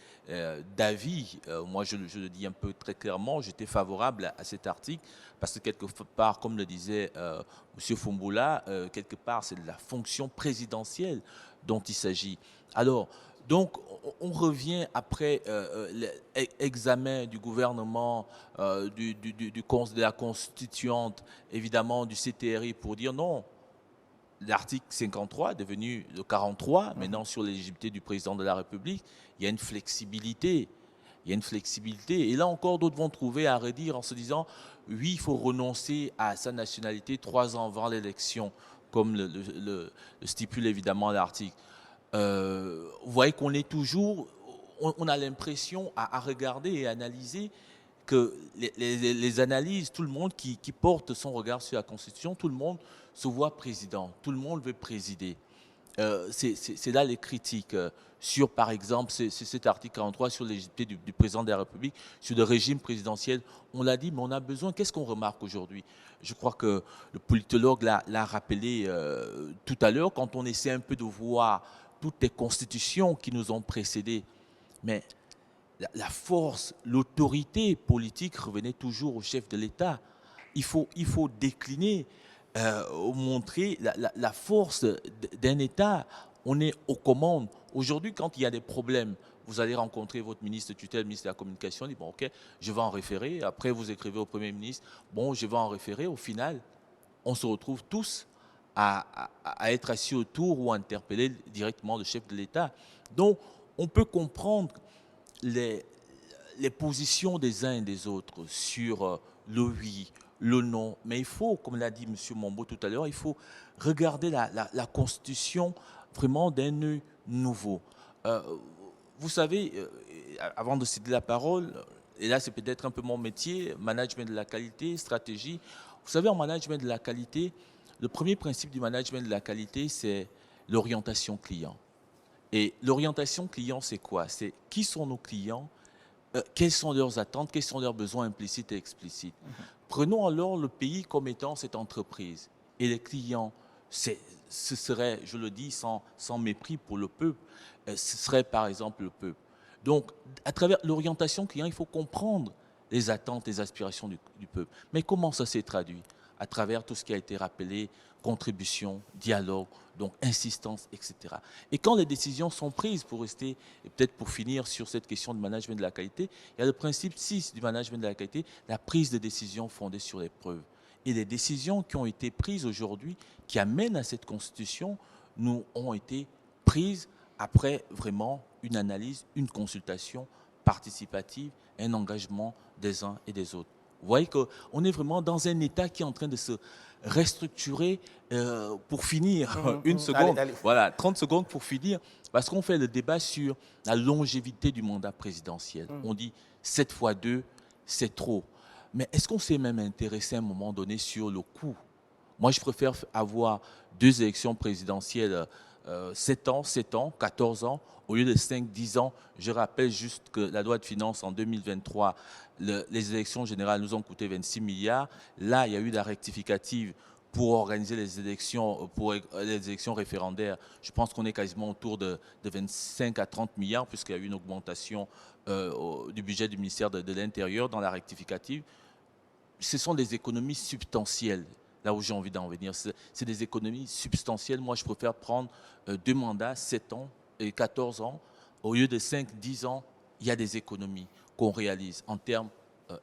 d'avis. Moi je le dis un peu très clairement, j'étais favorable à cet article parce que quelque part, comme le disait M. Fumboula, quelque part c'est de la fonction présidentielle dont il s'agit. Alors, donc, on revient après l'examen du gouvernement, de la constituante, évidemment du CTRI, pour dire non, l'article 53 devenu le 43, maintenant sur l'éligibilité du président de la République, il y a une flexibilité. Il y a une flexibilité. Et là encore, d'autres vont trouver à redire en se disant, oui, il faut renoncer à sa nationalité 3 ans avant l'élection, comme le stipule évidemment l'article. Vous voyez qu'on est toujours, on a l'impression à regarder et analyser que les analyses, tout le monde qui porte son regard sur la Constitution, tout le monde se voit président, tout le monde veut présider. C'est là les critiques sur, par exemple, cet article 43 sur l'éligibilité du président de la République, sur le régime présidentiel. On l'a dit, mais on a besoin. Qu'est-ce qu'on remarque aujourd'hui? Je crois que le politologue l'a rappelé tout à l'heure, quand on essaie un peu de voir toutes les constitutions qui nous ont précédés. Mais la force, l'autorité politique revenait toujours au chef de l'État. Il faut décliner, montrer la force d'un État. On est aux commandes. Aujourd'hui, quand il y a des problèmes, vous allez rencontrer votre ministre de tutelle, ministre de la Communication, il dit, bon, ok, je vais en référer. Après, vous écrivez au Premier ministre, bon, je vais en référer. Au final, on se retrouve tous à être assis autour ou à interpeller directement le chef de l'État. Donc, on peut comprendre les positions des uns et des autres sur le oui, le non. Mais il faut, comme l'a dit M. Mombo tout à l'heure, il faut regarder la Constitution vraiment d'un œil nouveau. Vous savez, avant de céder la parole, et là c'est peut-être un peu mon métier, management de la qualité, stratégie. Vous savez, en management de la qualité, le premier principe du management de la qualité, c'est l'orientation client. Et l'orientation client, c'est quoi? C'est qui sont nos clients, quelles sont leurs attentes, quels sont leurs besoins implicites et explicites. Prenons alors le pays comme étant cette entreprise. Et les clients, ce serait, je le dis sans mépris pour le peuple, ce serait par exemple le peuple. Donc, à travers l'orientation client, il faut comprendre les attentes, les aspirations du peuple. Mais comment ça s'est traduit? À travers tout ce qui a été rappelé, contribution, dialogue, donc insistance, etc. Et quand les décisions sont prises, pour rester, et peut-être pour finir sur cette question de management de la qualité, il y a le principe 6 du management de la qualité, la prise de décision fondée sur les preuves. Et les décisions qui ont été prises aujourd'hui, qui amènent à cette constitution, nous ont été prises après vraiment une analyse, une consultation participative, un engagement des uns et des autres. Vous voyez qu'on est vraiment dans un État qui est en train de se restructurer. Pour finir, une seconde, allez. Voilà, 30 secondes pour finir, parce qu'on fait le débat sur la longévité du mandat présidentiel. On dit 7 fois 2, c'est trop. Mais est-ce qu'on s'est même intéressé à un moment donné sur le coût? Moi, je préfère avoir 2 élections présidentielles 7 ans, 14 ans, au lieu de 5, 10 ans. Je rappelle juste que la loi de finances en 2023, les élections générales nous ont coûté 26 milliards. Là, il y a eu la rectificative pour organiser les élections référendaires. Je pense qu'on est quasiment autour de 25 à 30 milliards, puisqu'il y a eu une augmentation du budget du ministère de l'Intérieur dans la rectificative. Ce sont des économies substantielles. Là où j'ai envie d'en venir, c'est des économies substantielles. Moi, je préfère prendre 2 mandats, 7 ans et 14 ans. Au lieu de 5, 10 ans, il y a des économies qu'on réalise en termes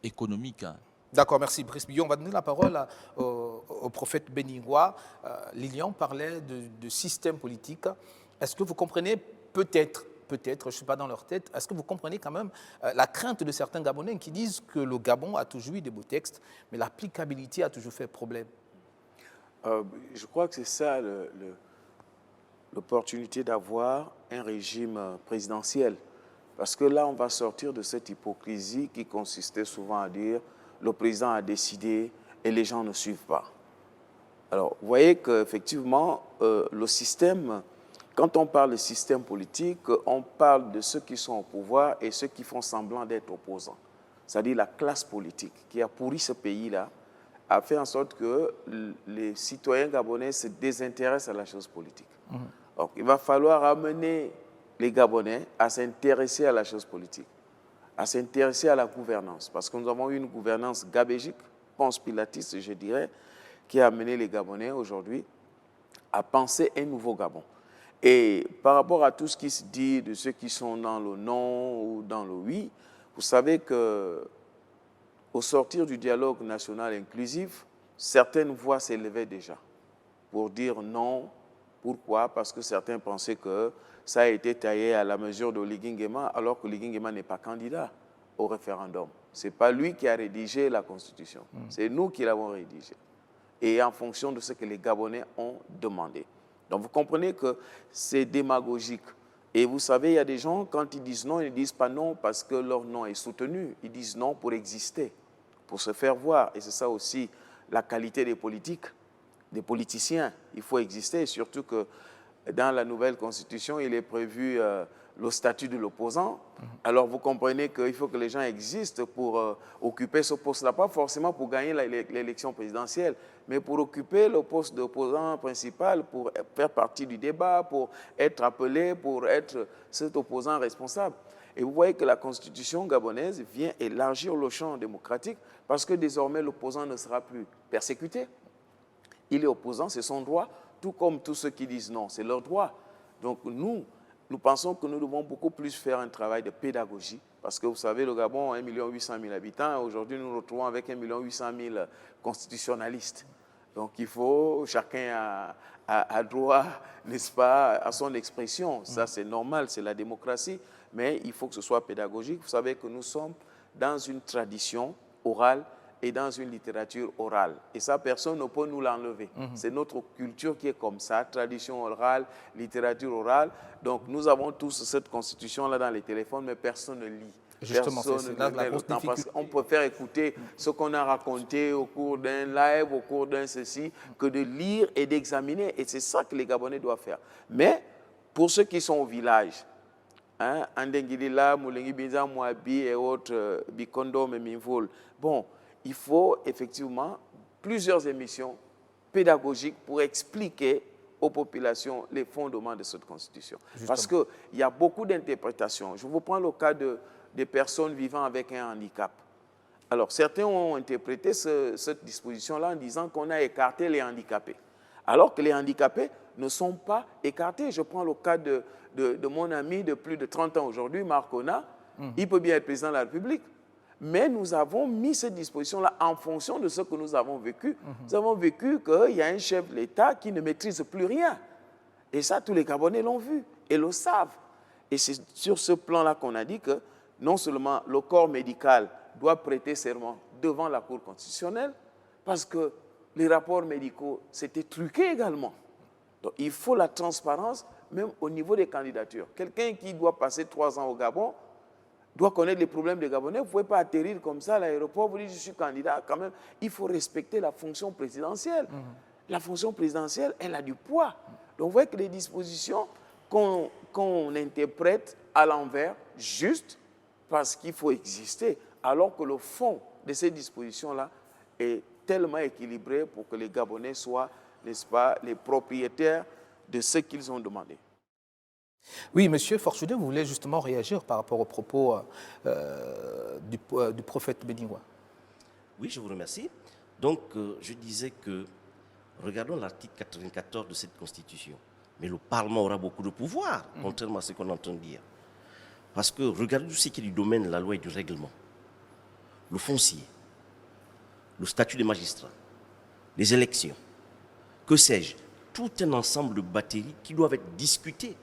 économiques. Hein. D'accord, merci Brice Billon. On va donner la parole au prophète béninois. Lilian parlait de système politique. Est-ce que vous comprenez peut-être, je ne suis pas dans leur tête, est-ce que vous comprenez quand même la crainte de certains Gabonais qui disent que le Gabon a toujours eu des beaux textes, mais l'applicabilité a toujours fait problème? Je crois que c'est ça l'opportunité d'avoir un régime présidentiel. Parce que là, on va sortir de cette hypocrisie qui consistait souvent à dire le président a décidé et les gens ne suivent pas. Alors, vous voyez qu'effectivement, le système, quand on parle de système politique, on parle de ceux qui sont au pouvoir et ceux qui font semblant d'être opposants. C'est-à-dire la classe politique qui a pourri ce pays-là, a fait en sorte que les citoyens gabonais se désintéressent à la chose politique. Donc, il va falloir amener les Gabonais à s'intéresser à la chose politique, à s'intéresser à la gouvernance, parce que nous avons eu une gouvernance gabégique, conspiratiste, je dirais, qui a amené les Gabonais aujourd'hui à penser un nouveau Gabon. Et par rapport à tout ce qui se dit de ceux qui sont dans le non ou dans le oui, vous savez que au sortir du dialogue national inclusif, certaines voix s'élevaient déjà pour dire non. Pourquoi? Parce que certains pensaient que ça a été taillé à la mesure d'Oligui Nguema, alors que Oligui Nguema n'est pas candidat au référendum. Ce n'est pas lui qui a rédigé la Constitution, c'est nous qui l'avons rédigée. Et en fonction de ce que les Gabonais ont demandé. Donc vous comprenez que c'est démagogique. Et vous savez, il y a des gens, quand ils disent non, ils ne disent pas non parce que leur nom est soutenu. Ils disent non pour exister, pour se faire voir. Et c'est ça aussi la qualité des politiques, des politiciens. Il faut exister, surtout que dans la nouvelle Constitution, il est prévu le statut de l'opposant. Alors vous comprenez qu'il faut que les gens existent pour occuper ce poste-là, pas forcément pour gagner l'élection présidentielle, mais pour occuper le poste d'opposant principal, pour faire partie du débat, pour être appelé, pour être cet opposant responsable. Et vous voyez que la Constitution gabonaise vient élargir le champ démocratique parce que désormais l'opposant ne sera plus persécuté. Il est opposant, c'est son droit, tout comme tous ceux qui disent non, c'est leur droit. Donc nous pensons que nous devons beaucoup plus faire un travail de pédagogie parce que vous savez, le Gabon a 1 800 000 habitants. Aujourd'hui, nous nous retrouvons avec 1 800 000 constitutionnalistes. Donc il faut, chacun a droit, n'est-ce pas, à son expression. Ça, c'est normal, c'est la démocratie, mais il faut que ce soit pédagogique. Vous savez que nous sommes dans une tradition orale et dans une littérature orale. Et ça, personne ne peut nous l'enlever. C'est notre culture qui est comme ça, tradition orale, littérature orale. Donc nous avons tous cette constitution-là dans les téléphones, mais personne ne lit. Justement, Personne là ne la met le grosse temps parce difficulté. qu'on préfère écouter ce qu'on a raconté au cours d'un live, au cours d'un ceci, que de lire et d'examiner. Et c'est ça que les Gabonais doivent faire. Mais pour ceux qui sont au village, Andengilila, Moulengi Binza, Mouabi et autres, Bikondo, Memimvol, bon, il faut effectivement plusieurs émissions pédagogiques pour expliquer aux populations les fondements de cette Constitution. Justement. Parce qu'il y a beaucoup d'interprétations. Je vous prends le cas des personnes vivant avec un handicap. Alors, certains ont interprété cette disposition-là en disant qu'on a écarté les handicapés. Alors que les handicapés ne sont pas écartés. Je prends le cas de mon ami de plus de 30 ans aujourd'hui, Marcona. Il peut bien être président de la République. Mais nous avons mis cette disposition-là en fonction de ce que nous avons vécu. Nous avons vécu qu'il y a un chef de l'État qui ne maîtrise plus rien. Et ça, tous les Gabonais l'ont vu et le savent. Et c'est sur ce plan-là qu'on a dit que non seulement le corps médical doit prêter serment devant la Cour constitutionnelle, parce que les rapports médicaux, c'était truqué également. Donc il faut la transparence, même au niveau des candidatures. Quelqu'un qui doit passer 3 ans au Gabon doit connaître les problèmes des Gabonais. Vous ne pouvez pas atterrir comme ça à l'aéroport, vous dites je suis candidat. Quand même, il faut respecter la fonction présidentielle. La fonction présidentielle, elle a du poids. Donc vous voyez que les dispositions qu'on interprète à l'envers, juste parce qu'il faut exister, alors que le fond de ces dispositions-là est tellement équilibré pour que les Gabonais soient, n'est-ce pas, les propriétaires de ce qu'ils ont demandé. Oui, monsieur Fortuné, vous voulez justement réagir par rapport aux propos du prophète béninois. Oui, je vous remercie. Donc, je disais que, regardons l'article 94 de cette Constitution. Mais le Parlement aura beaucoup de pouvoir, contrairement à ce qu'on entend dire. Parce que, regardez tout ce qui est du domaine de la loi et du règlement. Le foncier, le statut des magistrats, les élections, que sais-je, tout un ensemble de batteries qui doivent être discutées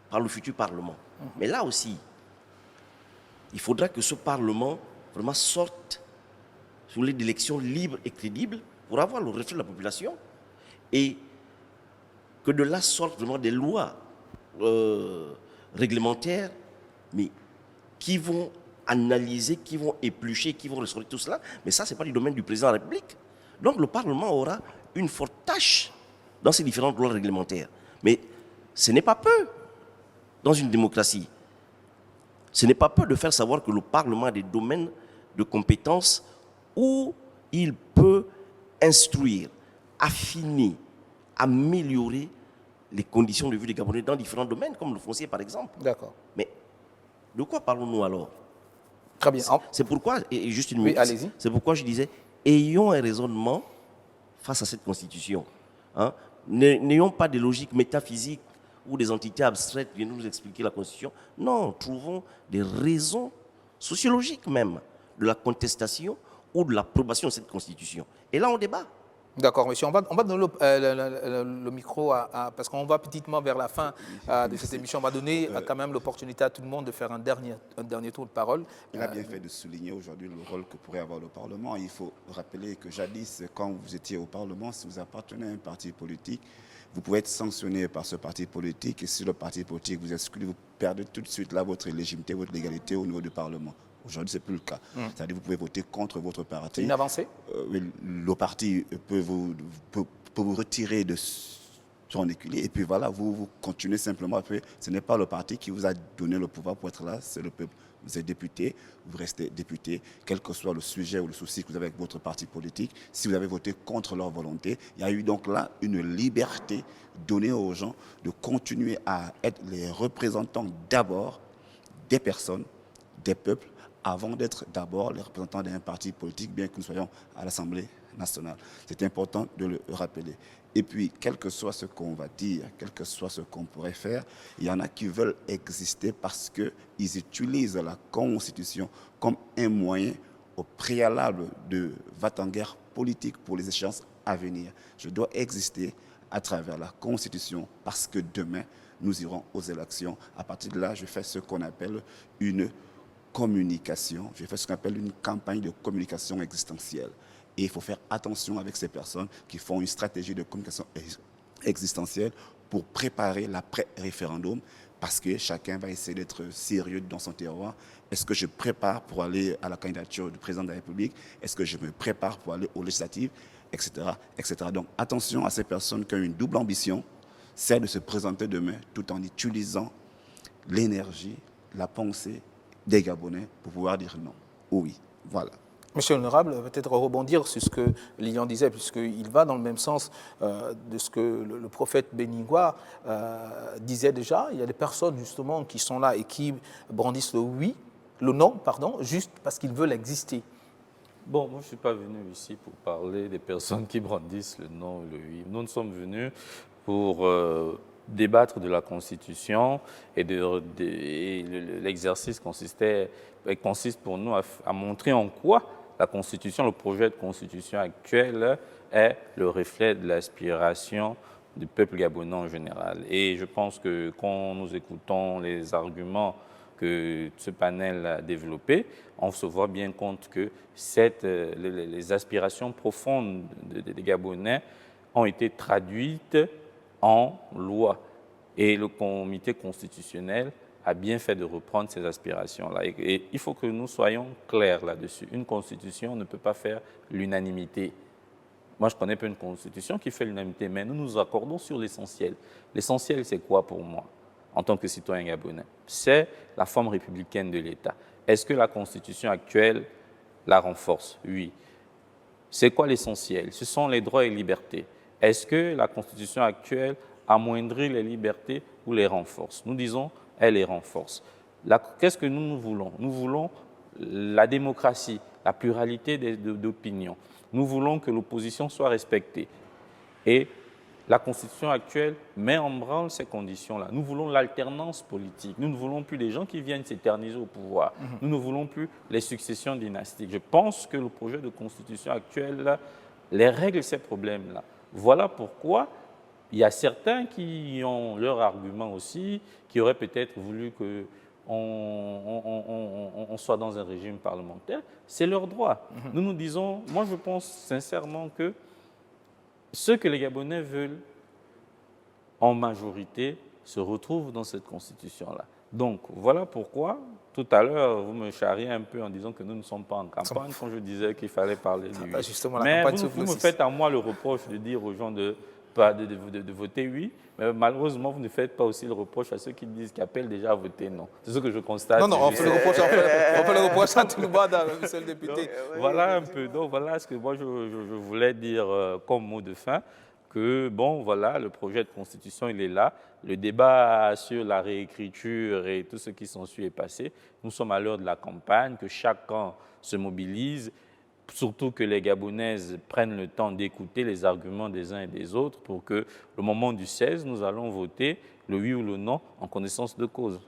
par le futur Parlement. Mais là aussi, il faudra que ce Parlement vraiment sorte sous les élections libres et crédibles pour avoir le reflet de la population et que de là sortent vraiment des lois réglementaires, mais qui vont analyser, qui vont éplucher, qui vont restaurer tout cela. Mais ça, ce n'est pas du domaine du président de la République. Donc le Parlement aura une forte tâche dans ces différentes lois réglementaires. Mais ce n'est pas peu dans une démocratie. Ce n'est pas peu de faire savoir que le Parlement a des domaines de compétences où il peut instruire, affiner, améliorer les conditions de vie des Gabonais dans différents domaines, comme le foncier par exemple. D'accord. Mais de quoi parlons-nous alors? Très bien. C'est pourquoi, et juste une Oui, minute, allez-y. c'est pourquoi je disais, ayons un raisonnement face à cette constitution. Hein. N'ayons pas de logique métaphysique ou des entités abstraites qui viennent nous expliquer la constitution. Non, trouvons des raisons sociologiques même de la contestation ou de l'approbation de cette constitution. Et là, on débat. D'accord, monsieur. On va donner le micro parce qu'on va petitement vers la fin de cette émission. On va donner quand même l'opportunité à tout le monde de faire un dernier tour de parole. Il a bien fait de souligner aujourd'hui le rôle que pourrait avoir le Parlement. Il faut rappeler que jadis, quand vous étiez au Parlement, si vous appartenez à un parti politique, vous pouvez être sanctionné par ce parti politique. Et si le parti politique vous exclut, vous perdez tout de suite là votre légitimité, votre légalité au niveau du Parlement. Aujourd'hui, ce n'est plus le cas. C'est-à-dire que vous pouvez voter contre votre parti. C'est une avancée. Le parti peut vous retirer de son équilibre. Et puis voilà, vous continuez simplement. Après, ce n'est pas le parti qui vous a donné le pouvoir pour être là, c'est le peuple. Vous êtes député, vous restez député, quel que soit le sujet ou le souci que vous avez avec votre parti politique. Si vous avez voté contre leur volonté, il y a eu donc là une liberté donnée aux gens de continuer à être les représentants d'abord des personnes, des peuples, avant d'être d'abord les représentants d'un parti politique, bien que nous soyons à l'Assemblée nationale. C'est important de le rappeler. Et puis, quel que soit ce qu'on va dire, quel que soit ce qu'on pourrait faire, il y en a qui veulent exister parce qu'ils utilisent la Constitution comme un moyen au préalable de va-t-en-guerre politique pour les échéances à venir. Je dois exister à travers la Constitution parce que demain, nous irons aux élections. À partir de là, je fais ce qu'on appelle une communication, je fais ce qu'on appelle une campagne de communication existentielle. Et il faut faire attention avec ces personnes qui font une stratégie de communication existentielle pour préparer l'après-référendum, parce que chacun va essayer d'être sérieux dans son terroir. Est-ce que je prépare pour aller à la candidature du président de la République? Est-ce que je me prépare pour aller aux législatives? Etc., etc. Donc attention à ces personnes qui ont une double ambition, c'est de se présenter demain tout en utilisant l'énergie, la pensée des Gabonais pour pouvoir dire non. Oui, voilà. Monsieur l'honorable, peut-être rebondir sur ce que Lilian disait, puisqu'il va dans le même sens de ce que le prophète Bénigua disait déjà. Il y a des personnes justement qui sont là et qui brandissent le non, juste parce qu'ils veulent exister. Bon, moi je ne suis pas venu ici pour parler des personnes qui brandissent le non ou le oui. Nous sommes venus pour débattre de la Constitution et l'exercice consiste pour nous à montrer en quoi la Constitution, le projet de Constitution actuel est le reflet de l'aspiration du peuple gabonais en général. Et je pense que quand nous écoutons les arguments que ce panel a développés, on se voit bien compte que les aspirations profondes des Gabonais ont été traduites en loi. Et le comité constitutionnel a bien fait de reprendre ces aspirations-là. Et il faut que nous soyons clairs là-dessus. Une constitution ne peut pas faire l'unanimité. Moi, je ne connais pas une constitution qui fait l'unanimité, mais nous nous accordons sur l'essentiel. L'essentiel, c'est quoi pour moi, en tant que citoyen gabonais? C'est la forme républicaine de l'État. Est-ce que la constitution actuelle la renforce? Oui. C'est quoi l'essentiel? Ce sont les droits et libertés. Est-ce que la constitution actuelle amoindrit les libertés ou les renforce? Nous disons, elle les renforce. Qu'est-ce que nous voulons? Nous voulons la démocratie, la pluralité d'opinions. Nous voulons que l'opposition soit respectée. Et la Constitution actuelle met en branle ces conditions-là. Nous voulons l'alternance politique. Nous ne voulons plus des gens qui viennent s'éterniser au pouvoir. Nous ne voulons plus les successions dynastiques. Je pense que le projet de Constitution actuelle les règle ces problèmes-là. Voilà pourquoi il y a certains qui ont leur argument aussi, qui auraient peut-être voulu qu'on soit dans un régime parlementaire. C'est leur droit. Nous nous disons, moi je pense sincèrement que ce que les Gabonais veulent, en majorité, se retrouvent dans cette constitution-là. Donc, voilà pourquoi, tout à l'heure, vous me charriez un peu en disant que nous ne sommes pas en campagne, quand je disais qu'il fallait parler du oui. Mais vous me faites à moi le reproche de dire aux gens de voter oui, mais malheureusement, vous ne faites pas aussi le reproche à ceux qui appellent déjà à voter non. C'est ce que je constate. Non, on fait le reproche à tout le monde, monsieur le député. Donc, voilà un peu. Donc, voilà ce que moi, je voulais dire comme mot de fin, que, bon, voilà, le projet de constitution, il est là. Le débat sur la réécriture et tout ce qui s'ensuit est passé. Nous sommes à l'heure de la campagne, que chacun se mobilise, surtout que les Gabonaises prennent le temps d'écouter les arguments des uns et des autres pour que, le moment du 16, nous allons voter le oui ou le non en connaissance de cause.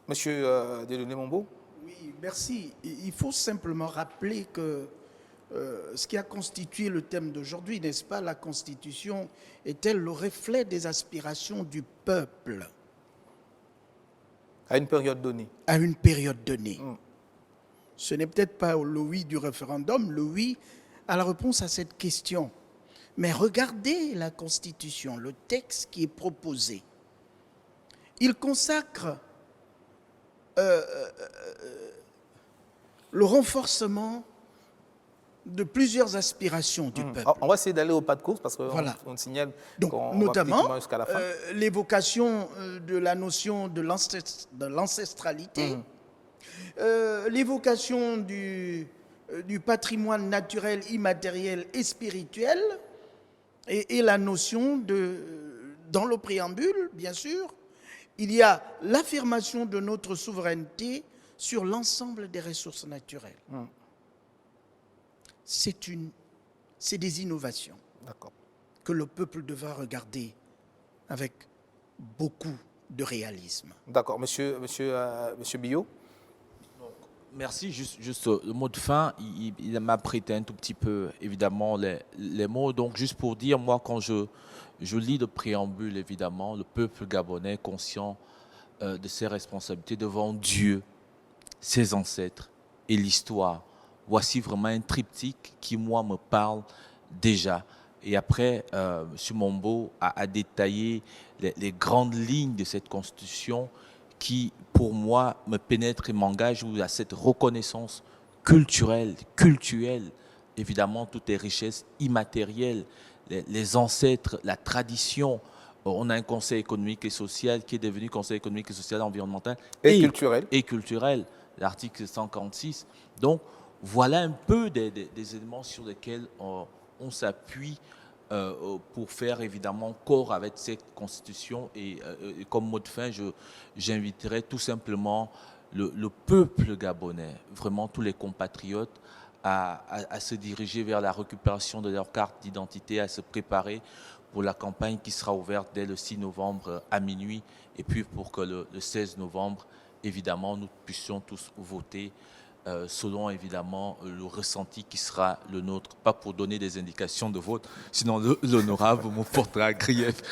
Monsieur Dieudonné Mombo? Oui, merci. Il faut simplement rappeler que ce qui a constitué le thème d'aujourd'hui, n'est-ce pas, la Constitution, est-elle le reflet des aspirations du peuple À une période donnée. à une période donnée? Ce n'est peut-être pas le oui du référendum, le oui à la réponse à cette question. Mais regardez la Constitution, le texte qui est proposé. Il consacre le renforcement de plusieurs aspirations du peuple. On va essayer d'aller au pas de course parce qu'on Voilà. on signale Donc, qu'on va notamment, pratiquement jusqu'à la fin. l'évocation de la notion de l'ancestralité, l'évocation du patrimoine naturel, immatériel et spirituel, et la notion dans le préambule, bien sûr, il y a l'affirmation de notre souveraineté sur l'ensemble des ressources naturelles. C'est des innovations D'accord. que le peuple devra regarder avec beaucoup de réalisme. D'accord. Monsieur Billot? Merci. Juste le mot de fin, il m'a prêté un tout petit peu, évidemment, les mots. Donc, juste pour dire, moi, quand je lis le préambule, évidemment, le peuple gabonais conscient de ses responsabilités devant Dieu, ses ancêtres et l'histoire. Voici vraiment un triptyque qui, moi, me parle déjà. Et après, M. Mombo a détaillé les grandes lignes de cette constitution qui, pour moi, me pénètre et m'engage à cette reconnaissance culturelle, évidemment, toutes les richesses immatérielles, les ancêtres, la tradition. On a un conseil économique et social qui est devenu conseil économique et social environnemental Et culturel, l'article 146. Donc, voilà un peu des éléments sur lesquels on s'appuie pour faire évidemment corps avec cette constitution. Et comme mot de fin, j'inviterai tout simplement le peuple gabonais, vraiment tous les compatriotes, à se diriger vers la récupération de leur carte d'identité, à se préparer pour la campagne qui sera ouverte dès le 6 novembre à minuit, et puis pour que le 16 novembre, évidemment, nous puissions tous voter selon évidemment le ressenti qui sera le nôtre, pas pour donner des indications de vote, sinon l'honorable me portera grief.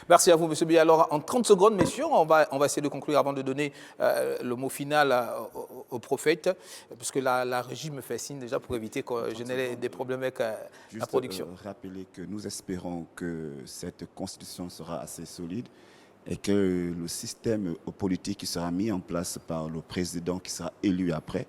Merci à vous, monsieur Billot. Alors, en 30 secondes, messieurs, on va essayer de conclure avant de donner le mot final au prophète, puisque la régie me fait signe déjà pour éviter que je n'ai des problèmes avec la production. Rappeler que nous espérons que cette constitution sera assez solide et que le système politique qui sera mis en place par le président qui sera élu après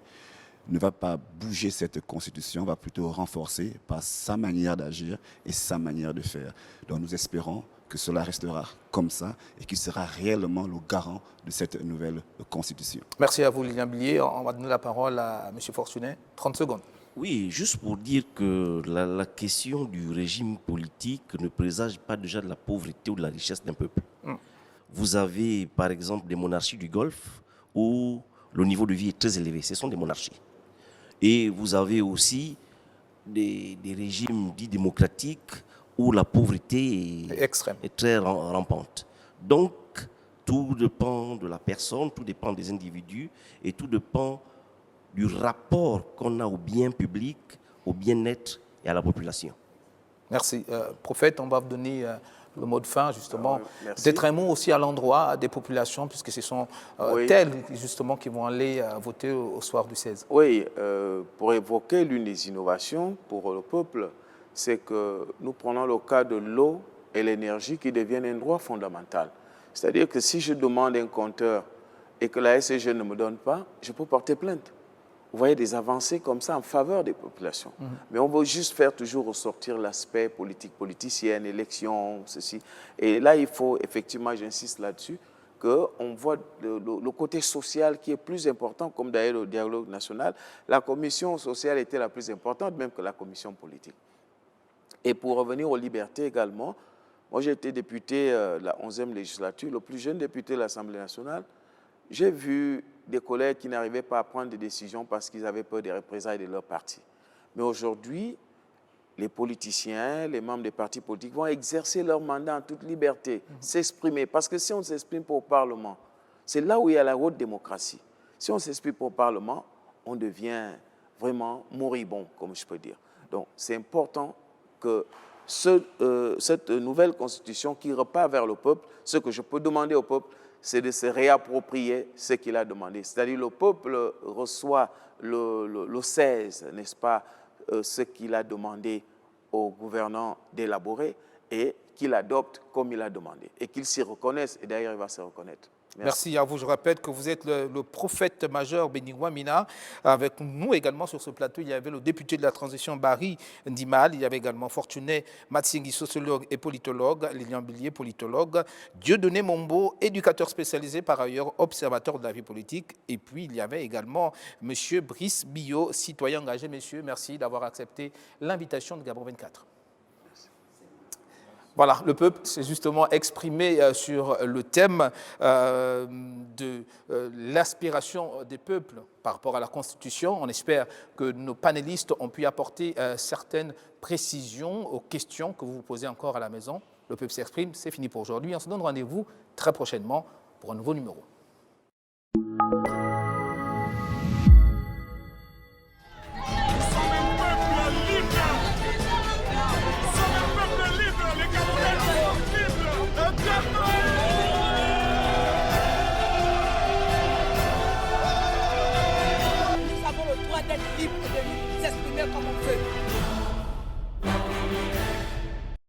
ne va pas bouger cette constitution, va plutôt renforcer par sa manière d'agir et sa manière de faire. Donc nous espérons que cela restera comme ça et qu'il sera réellement le garant de cette nouvelle constitution. Merci à vous, Lilian Billier. On va donner la parole à M. Fortunet. 30 secondes. Oui, juste pour dire que la question du régime politique ne présage pas déjà de la pauvreté ou de la richesse d'un peuple. Vous avez, par exemple, des monarchies du Golfe où le niveau de vie est très élevé. Ce sont des monarchies. Et vous avez aussi des régimes dits démocratiques où la pauvreté est très rampante. Donc, tout dépend de la personne, tout dépend des individus et tout dépend du rapport qu'on a au bien public, au bien-être et à la population. Merci. Prophète, on va vous donner le mot de fin, justement. Peut-être un mot aussi à l'endroit des populations, puisque ce sont telles, justement, qui vont aller voter au soir du 16. Oui, pour évoquer l'une des innovations pour le peuple, c'est que nous prenons le cas de l'eau et l'énergie qui deviennent un droit fondamental. C'est-à-dire que si je demande un compteur et que la SCG ne me donne pas, je peux porter plainte. Vous voyez des avancées comme ça en faveur des populations. Mais on veut juste faire toujours ressortir l'aspect politicienne, élection, ceci. Et là, il faut effectivement, j'insiste là-dessus, qu'on voit le côté social qui est plus important, comme d'ailleurs le dialogue national. La commission sociale était la plus importante, même que la commission politique. Et pour revenir aux libertés également, Moi, j'ai été député de la 11e législature, le plus jeune député de l'Assemblée nationale. J'ai vu des collègues qui n'arrivaient pas à prendre des décisions parce qu'ils avaient peur des représailles de leur parti. Mais aujourd'hui, les politiciens, les membres des partis politiques vont exercer leur mandat en toute liberté, s'exprimer. Parce que si on s'exprime pour le Parlement, c'est là où il y a la haute démocratie. Si on s'exprime pour le Parlement, on devient vraiment moribond, comme je peux dire. Donc, c'est important que cette nouvelle constitution qui repart vers le peuple, ce que je peux demander au peuple, c'est de se réapproprier ce qu'il a demandé. C'est-à-dire le peuple reçoit le 16, n'est-ce pas, ce qu'il a demandé au gouvernant d'élaborer et qu'il adopte comme il a demandé. Et qu'il s'y reconnaisse, et d'ailleurs il va se reconnaître. Merci à vous. Je rappelle que vous êtes le prophète majeur Bénigwa Mina. Avec nous également sur ce plateau, il y avait le député de la transition Barry Ndimal. Il y avait également Fortuné Matsingi, sociologue et politologue, Lilian Billier, politologue, Dieudonné Mombo, éducateur spécialisé par ailleurs, observateur de la vie politique. Et puis il y avait également M. Brice Billot, citoyen engagé. Messieurs, merci d'avoir accepté l'invitation de Gabon 24. Voilà, le peuple s'est justement exprimé sur le thème de l'aspiration des peuples par rapport à la Constitution. On espère que nos panélistes ont pu apporter certaines précisions aux questions que vous vous posez encore à la maison. Le peuple s'exprime, c'est fini pour aujourd'hui. On se donne rendez-vous très prochainement pour un nouveau numéro.